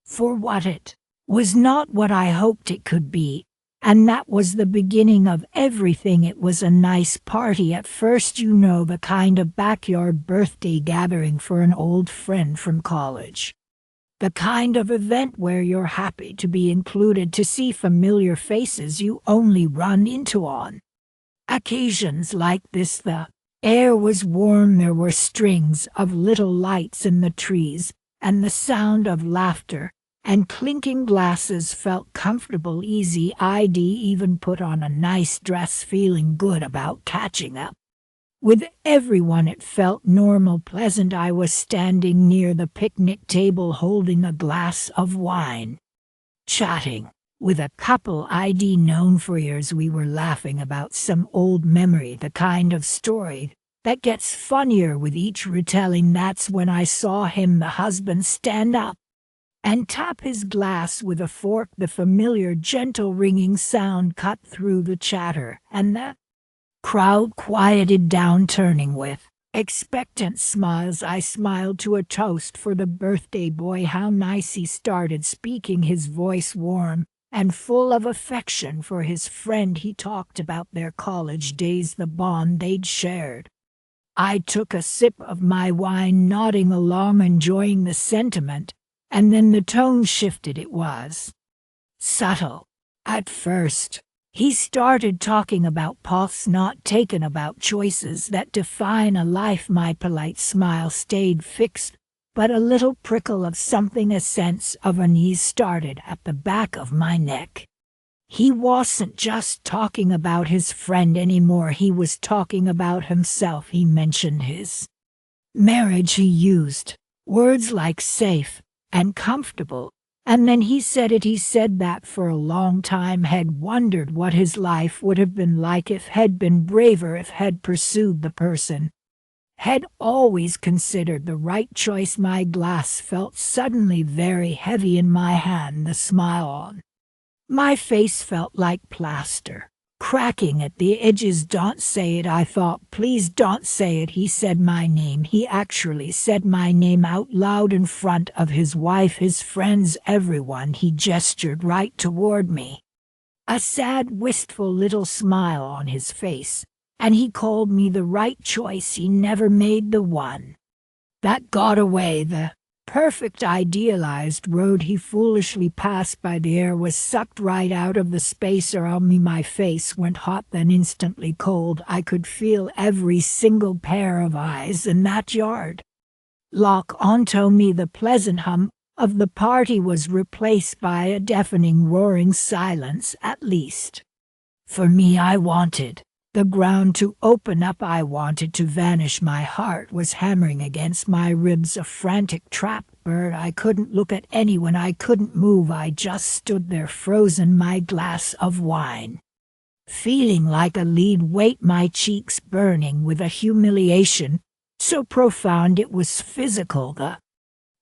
S1: for what it was, not what I hoped it could be. And that was the beginning of everything. It was a nice party at first, the kind of backyard birthday gathering for an old friend from college. The kind of event where you're happy to be included, to see familiar faces you only run into on occasions like this. The air was warm, there were strings of little lights in the trees, and the sound of laughter and clinking glasses felt comfortable, easy. I'd even put on a nice dress, feeling good about catching up with everyone. It felt normal, pleasant. I was standing near the picnic table holding a glass of wine, chatting with a couple I'd known for years. We were laughing about some old memory, the kind of story that gets funnier with each retelling. That's when I saw him, the husband, stand up and tap his glass with a fork. The familiar, gentle ringing sound cut through the chatter, and the crowd quieted down. Turning with expectant smiles, I smiled to a toast for the birthday boy. How nice, he started speaking, his voice warm and full of affection for his friend. He talked about their college days, the bond they'd shared. I took a sip of my wine, nodding along, enjoying the sentiment. And then the tone shifted. It was subtle at first. He started talking about paths not taken, about choices that define a life. My polite smile stayed fixed, but a little prickle of something, a sense of unease, started at the back of my neck. He wasn't just talking about his friend anymore, he was talking about himself. He mentioned his marriage. He used words like safe and comfortable, and then he said it. He said that for a long time had wondered what his life would have been like if had been braver, if had pursued the person had always considered the right choice. My glass felt suddenly very heavy in my hand. The smile on my face felt like plaster, cracking at the edges. Don't say it, I thought. Please don't say it. He said my name. He actually said my name out loud in front of his wife, his friends, everyone. He gestured right toward me, a sad, wistful little smile on his face, and he called me the right choice. He never made the one that got away, the perfect idealized road he foolishly passed by. The air was sucked right out of the space around me. My face went hot, then instantly cold. I could feel every single pair of eyes in that yard lock onto me. The pleasant hum of the party was replaced by a deafening roaring silence. At least for me, I wanted the ground to open up. I wanted to vanish. My heart was hammering against my ribs, a frantic trapped bird. I couldn't look at anyone. I couldn't move. I just stood there, frozen, my glass of wine feeling like a lead weight, my cheeks burning with a humiliation so profound it was physical. The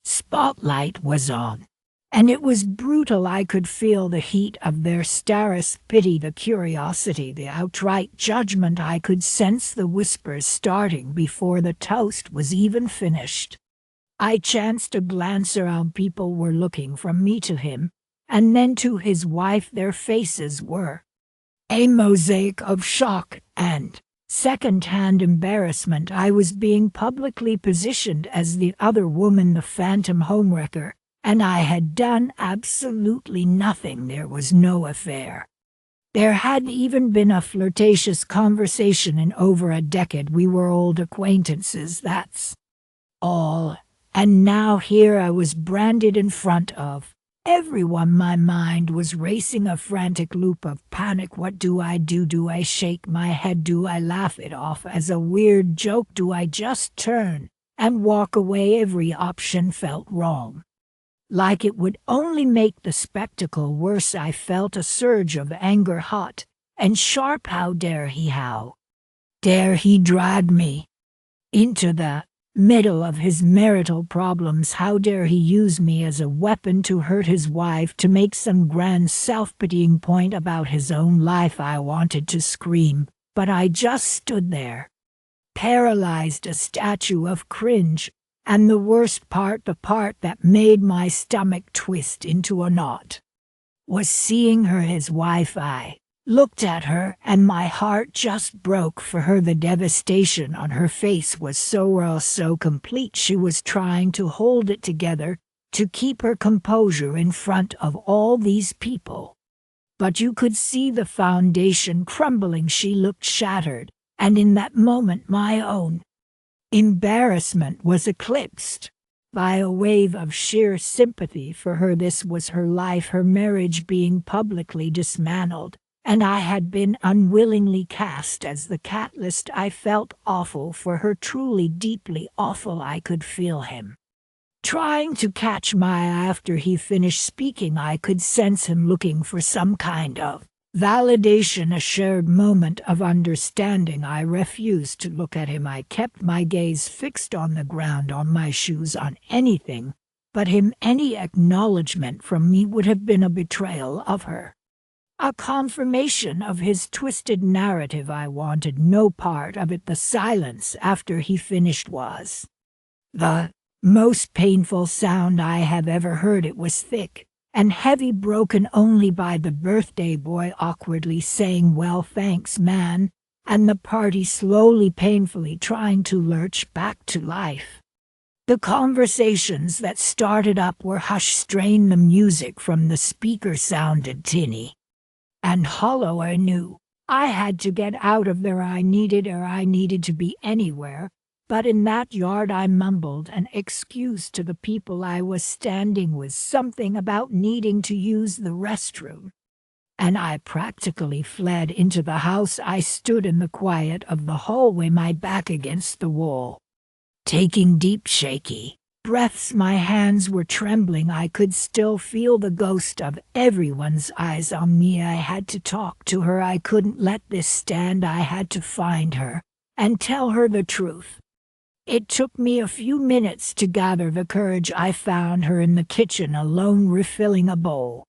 S1: spotlight was on And it was brutal. I could feel the heat of their starest pity, the curiosity, the outright judgment. I could sense the whispers starting before the toast was even finished. I chanced to glance around. People were looking from me to him, and then to his wife. Their faces were a mosaic of shock and second-hand embarrassment. I was being publicly positioned as the other woman, the phantom homewrecker, and I had done absolutely nothing. There was no affair. There hadn't even been a flirtatious conversation in over a decade. We were old acquaintances, that's all. And now here I was branded in front of everyone. My mind was racing a frantic loop of panic. What do I do? Do I shake my head? Do I laugh it off as a weird joke? Do I just turn and walk away? Every option felt wrong, like it would only make the spectacle worse. I felt a surge of anger, hot and sharp. How dare he? How dare he drag me into the middle of his marital problems? How dare he use me as a weapon to hurt his wife, to make some grand self-pitying point about his own life? I wanted to scream, but I just stood there, paralyzed, a statue of cringe. And the worst part, the part that made my stomach twist into a knot, was seeing her, his wife. I looked at her, and my heart just broke for her. The devastation on her face was so raw, so complete. She was trying to hold it together, to keep her composure in front of all these people. But you could see the foundation crumbling. She looked shattered, and in that moment my own embarrassment was eclipsed by a wave of sheer sympathy for her. This was her life, her marriage being publicly dismantled, and I had been unwillingly cast as the catalyst. I felt awful for her, truly, deeply awful. I could feel him trying to catch my eye. After he finished speaking, I could sense him looking for some kind of validation, a shared moment of understanding. I refused to look at him. I kept my gaze fixed on the ground, on my shoes, on anything but him. Any acknowledgement from me would have been a betrayal of her, a confirmation of his twisted narrative. I wanted no part of it. The silence after he finished was the most painful sound I have ever heard. It was thick and heavy, broken only by the birthday boy awkwardly saying, "Well, thanks, man," and the party slowly, painfully trying to lurch back to life. The conversations that started up were hushed, strained. The music from the speaker sounded tinny and hollow. I knew I had to get out of there. I needed to be anywhere but in that yard. I mumbled an excuse to the people I was standing with, something about needing to use the restroom, and I practically fled into the house. I stood in the quiet of the hallway, my back against the wall, taking deep, shaky breaths. My hands were trembling. I could still feel the ghost of everyone's eyes on me. I had to talk to her. I couldn't let this stand. I had to find her and tell her the truth. It took me a few minutes to gather the courage. I found her in the kitchen, alone, refilling a bowl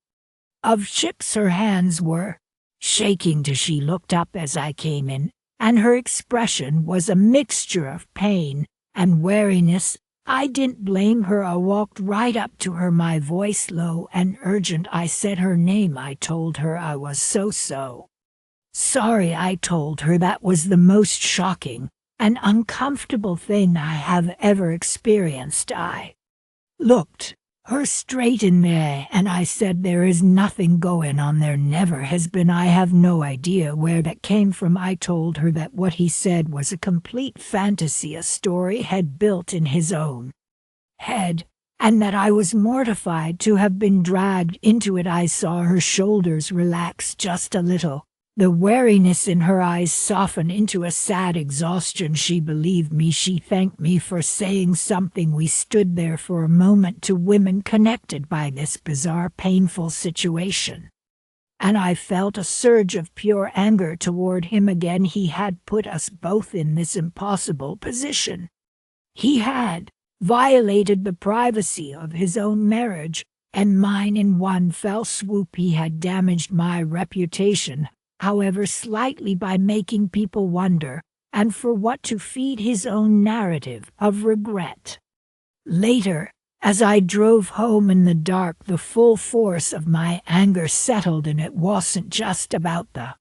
S1: of chips. Her hands were shaking as she looked up as I came in, and her expression was a mixture of pain and wariness. I didn't blame her. I walked right up to her, my voice low and urgent. I said her name. I told her I was so sorry. I told her that was the most shocking and uncomfortable thing I have ever experienced. I looked her straight in the eye, and I said, "There is nothing going on. There never has been. I have no idea where that came from." I told her that what he said was a complete fantasy, a story had built in his own head, and that I was mortified to have been dragged into it. I saw her shoulders relax just a little, the wariness in her eyes soften into a sad exhaustion. She believed me. She thanked me for saying something. We stood there for a moment, two women connected by this bizarre, painful situation, and I felt a surge of pure anger toward him again. He had put us both in this impossible position. He had violated the privacy of his own marriage, and mine in one fell swoop. He had damaged my reputation, however slightly, by making people wonder, and for what, to feed his own narrative of regret. Later, as I drove home in the dark, the full force of my anger settled, and it wasn't just about the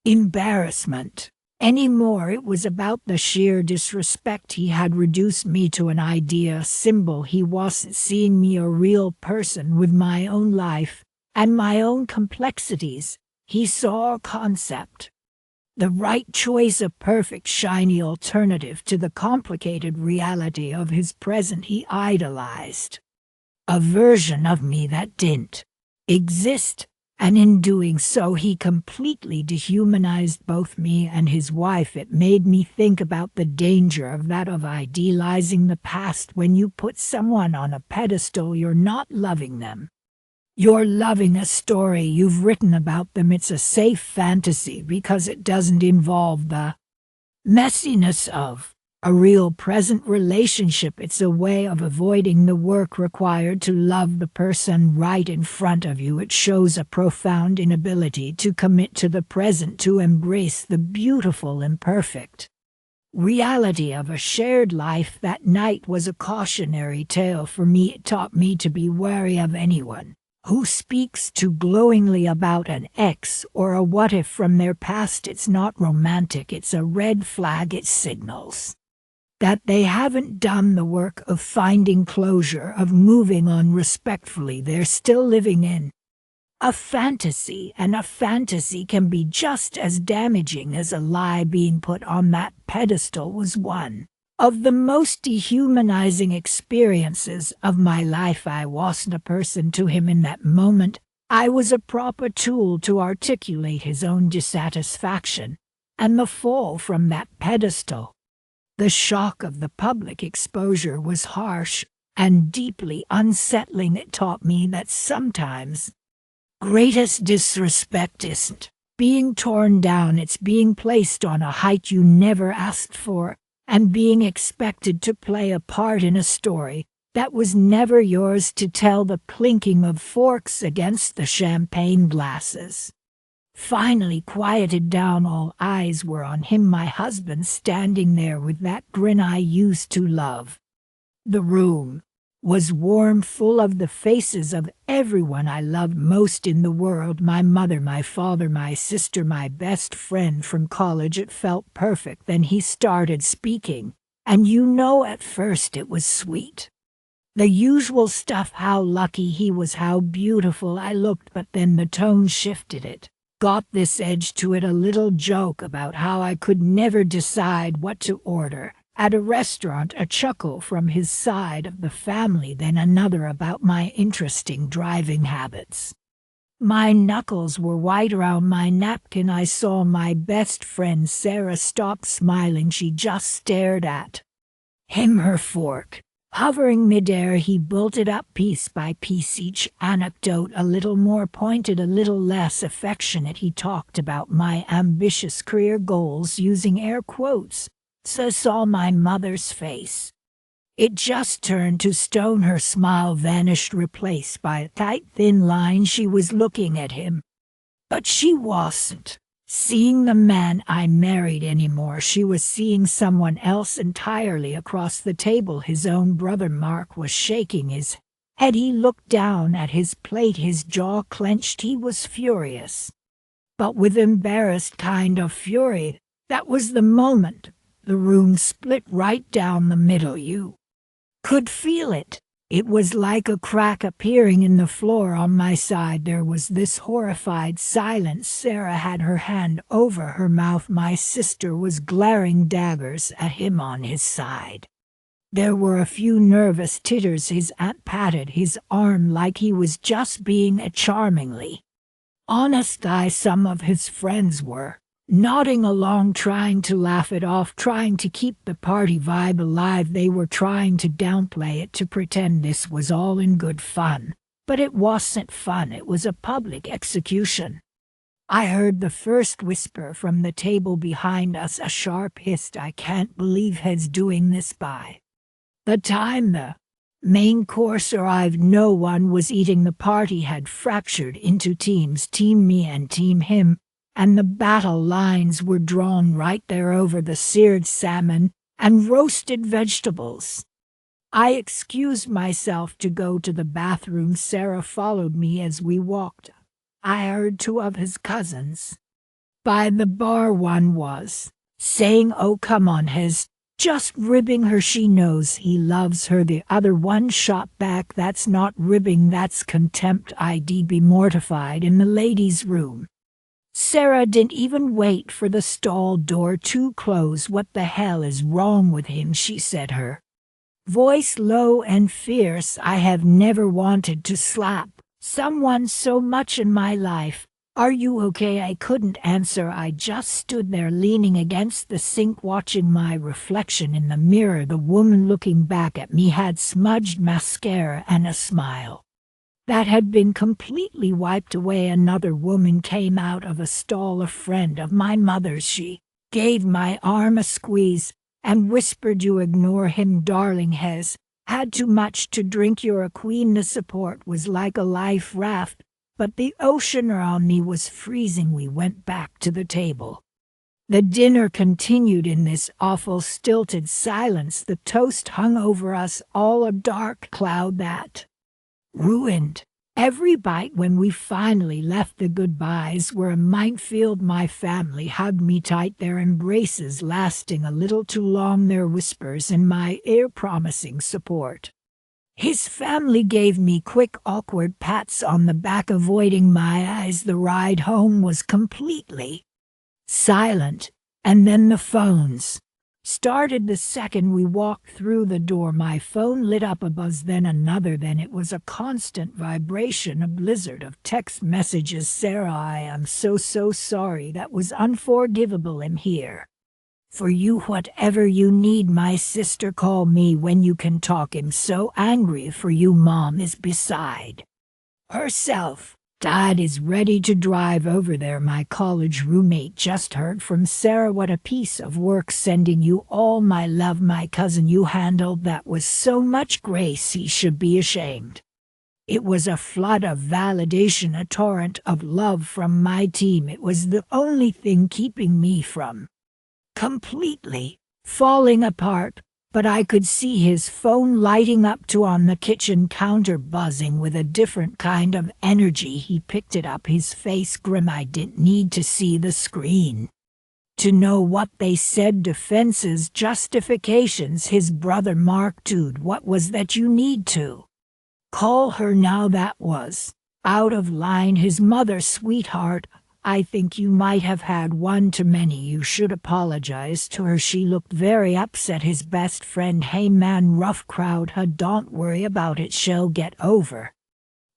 S1: embarrassment anymore. It was about the sheer disrespect. He had reduced me to an idea symbol. He wasn't seeing me a real person with my own life and my own complexities. He saw a concept. The right choice, a perfect, shiny alternative to the complicated reality of his present. He idolized a version of me that didn't exist, and in doing so he completely dehumanized both me and his wife. It made me think about the danger of idealizing the past. When you put someone on a pedestal, you're not loving them. You're loving a story you've written about them. It's a safe fantasy because it doesn't involve the messiness of a real present relationship. It's a way of avoiding the work required to love the person right in front of you. It shows a profound inability to commit to the present, to embrace the beautiful imperfect reality of a shared life. That night was a cautionary tale for me. It taught me to be wary of anyone who speaks too glowingly about an ex or a what if from their past. It's not romantic, it's a red flag. It signals that they haven't done the work of finding closure, of moving on respectfully. They're still living in a fantasy, and a fantasy can be just as damaging as a lie. Being put on that pedestal was one of the most dehumanizing experiences of my life. I wasn't a person to him in that moment. I was a proper tool to articulate his own dissatisfaction, and the fall from that pedestal, the shock of the public exposure, was harsh and deeply unsettling. It taught me that sometimes greatest disrespect isn't being torn down, it's being placed on a height you never asked for, and being expected to play a part in a story that was never yours to tell. The clinking of forks against the champagne glasses finally quieted down. All eyes were on him, my husband, standing there with that grin I used to love. The room was warm, full of the faces of everyone I loved most in the world: my mother, my father, my sister, my best friend from college. It felt perfect. Then he started speaking, and at first it was sweet. The usual stuff: how lucky he was, how beautiful I looked, but then the tone shifted. It got this edge to it, a little joke about how I could never decide what to order at a restaurant, a chuckle from his side of the family, then another about my interesting driving habits. My knuckles were white around my napkin. I saw my best friend Sarah stop smiling. She just stared at him, her fork hovering midair. He built it up piece by piece, each anecdote a little more pointed, a little less affectionate. He talked about my ambitious career goals using air quotes. So saw my mother's face. It just turned to stone. Her smile vanished, replaced by a tight, thin line. She was looking at him, but she wasn't seeing the man I married anymore. She was seeing someone else entirely. Across the table, his own brother Mark was shaking his head. He looked down at his plate, his jaw clenched. He was furious, but with embarrassed kind of fury. That was the moment the room split right down the middle. You could feel it. It was like a crack appearing in the floor on my side. There was this horrified silence. Sarah had her hand over her mouth. My sister was glaring daggers at him on his side. There were a few nervous titters. His aunt patted his arm like he was just being a charmingly honest guy. Some of his friends were nodding along, trying to laugh it off, trying to keep the party vibe alive. They were trying to downplay it, to pretend this was all in good fun. But it wasn't fun. It was a public execution. I heard the first whisper from the table behind us, a sharp hiss. I can't believe he's doing this. By the time the Main course arrived. No one was eating. The party had fractured into teams, team me and team him, and the battle lines were drawn right there over the seared salmon and roasted vegetables. I excused myself to go to the bathroom. Sarah followed me as we walked. I heard two of his cousins by the bar. One was saying, "Oh, come on, his just ribbing her. She knows he loves her." The other one shot back, "That's not ribbing, that's contempt. I'd be mortified in the ladies' room." Sarah didn't even wait for the stall door to close. "What the hell is wrong with him?" she said, her voice low and fierce. I have never wanted to slap someone so much in my life. "Are you okay?" I couldn't answer. I just stood there leaning against the sink watching my reflection in the mirror. The woman looking back at me had smudged mascara and a smile that had been completely wiped away. Another woman came out of a stall, a friend of my mother's. She gave my arm a squeeze and whispered, "You ignore him, darling. Has had too much to drink. You're a queen." The support was like a life raft, but the ocean around me was freezing. We went back to the table. The dinner continued in this awful stilted silence. The toast hung over us all, a dark cloud that ruined every bite. When we finally left, the goodbyes were a minefield. My family hugged me tight, their embraces lasting a little too long, their whispers in my ear promising support. His family gave me quick, awkward pats on the back, avoiding my eyes. The ride home was completely silent, and then the phones started. The second we walked through the door, my phone lit up, a buzz, then another, then it was a constant vibration, a blizzard of text messages. "Sarah, I am so sorry. That was unforgivable. I'm here for you, whatever you need. My sister, call me when you can talk. I'm so angry for you. Mom is beside herself. Dad is ready to drive over there. My college roommate just heard from Sarah. What a piece of work. Sending you all my love. My cousin, you handled that with so much grace. He should be ashamed." It was a flood of validation, a torrent of love from my team. It was the only thing keeping me from completely falling apart. But I could see his phone lighting up too, on the kitchen counter, buzzing with a different kind of energy. He picked it up, his face grim. I didn't need to see the screen to know what they said. Defenses, justifications. His brother, "Mark, dude, what was that? You need to call her now." That was out of line. His mother, "Sweetheart, I think you might have had one too many. You should apologize to her. She looked very upset." His best friend, "Hey man, rough crowd, huh? Don't worry about it. She'll get over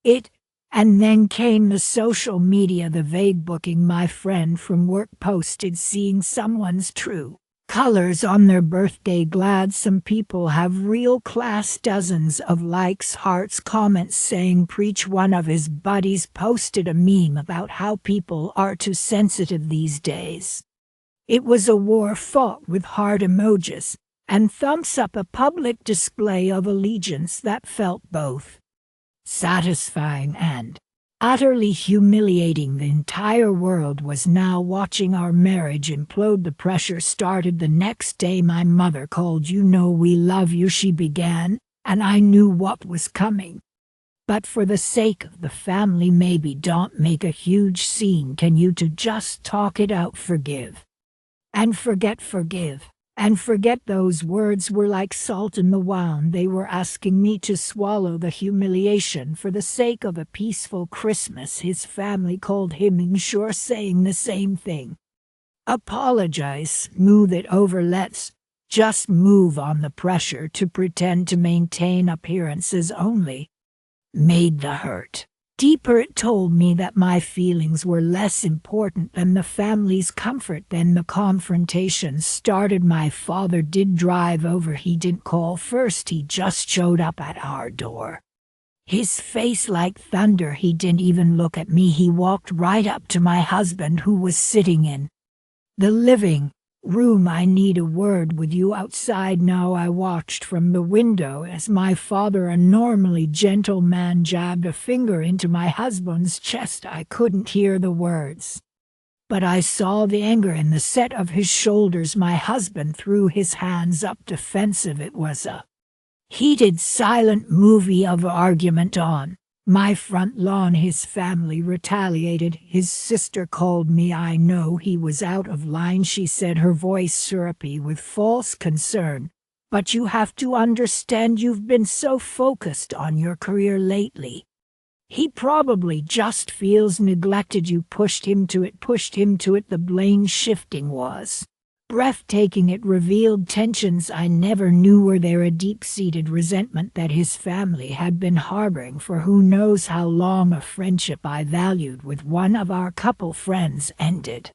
S1: it." And then came the social media, the vague booking. My friend from work posted seeing someone's true colors on their birthday. "Glad some people have real class." Dozens of likes, hearts, comments saying preach. One of his buddies posted a meme about how people are too sensitive these days. It was a war fought with heart emojis and thumbs up, a public display of allegiance that felt both satisfying and utterly humiliating. The entire world was now watching our marriage implode. The pressure started the next day. My mother called. "You know we love you," she began, and I knew what was coming. "But for the sake of the family, maybe don't make a huge scene. Can you two just talk it out? Forgive and forget. Forgive and forget." Those words were like salt in the wound. They were asking me to swallow the humiliation for the sake of a peaceful Christmas. His family called him in, sure saying the same thing. "Apologize, smooth it over, let's just move on." The pressure to pretend, to maintain appearances only made the hurt deeper. It told me that my feelings were less important than the family's comfort. Then the confrontation started. My father did drive over. He didn't call first. He just showed up at our door, his face like thunder. He didn't even look at me. He walked right up to my husband, who was sitting in the living Room, I need a word with you outside now. I watched from the window as my father, a normally gentle man, jabbed a finger into my husband's chest. I couldn't hear the words, but I saw the anger in the set of his shoulders. My husband threw his hands up, defensive. It was a heated, silent movie of argument on my front lawn. His family retaliated. His sister called me. I know he was out of line, she said, her voice syrupy with false concern. But you have to understand, you've been so focused on your career lately. He probably just feels neglected. You pushed him to it. The blame shifting was breathtaking. It revealed tensions I never knew were there, a deep-seated resentment that his family had been harboring for who knows how long. A friendship I valued with one of our couple friends ended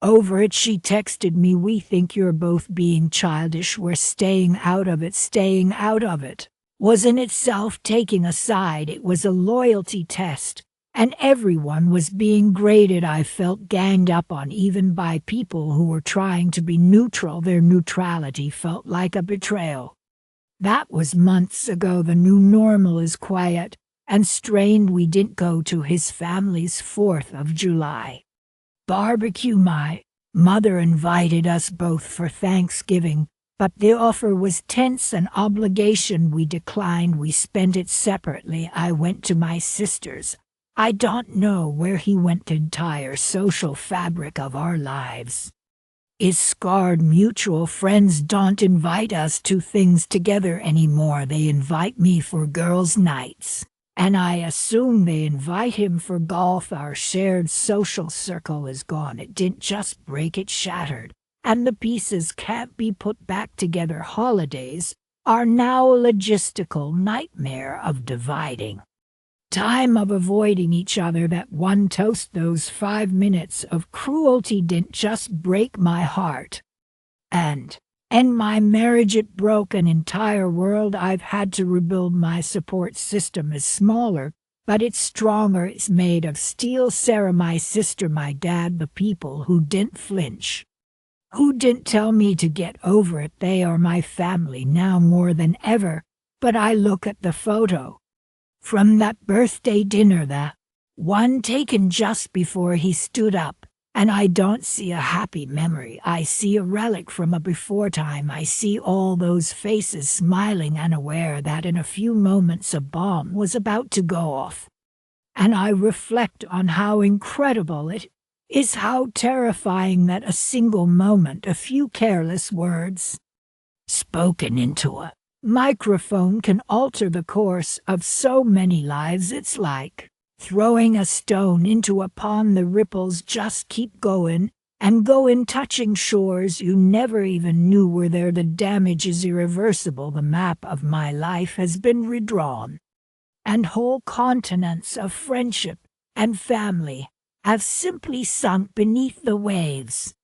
S1: over it. She texted me, "We think you're both being childish. We're staying out of it." Staying out of it was in itself taking a side. It was a loyalty test, and everyone was being graded. I felt ganged up on, even by people who were trying to be neutral. Their neutrality felt like a betrayal. That was months ago. The new normal is quiet and strained. We didn't go to his family's 4th of July barbecue. My mother invited us both for Thanksgiving, but the offer was tense, an obligation we declined. We spent it separately. I went to my sister's. I don't know where he went. The entire social fabric of our lives is scarred. Mutual friends don't invite us to things together anymore. They invite me for girls' nights, and I assume they invite him for golf. Our shared social circle is gone. It didn't just break, it shattered, and the pieces can't be put back together. Holidays are now a logistical nightmare of dividing time, of avoiding each other. That one toast, those 5 minutes of cruelty didn't just break my heart and my marriage, it broke an entire world. I've had to rebuild. My support system is smaller, but it's stronger. It's made of steel. Sarah, my sister, my dad, the people who didn't flinch, who didn't tell me to get over it. They are my family now more than ever. But I look at the photo from that birthday dinner, the one taken just before he stood up, and I don't see a happy memory. I see a relic from a before time. I see all those faces smiling and aware that in a few moments a bomb was about to go off. And I reflect on how incredible it is, how terrifying that a single moment, a few careless words spoken into a microphone can alter the course of so many lives. It's like throwing a stone into a pond. The ripples just keep going and going, touching shores you never even knew were there. The damage is irreversible. The map of my life has been redrawn, and whole continents of friendship and family have simply sunk beneath the waves.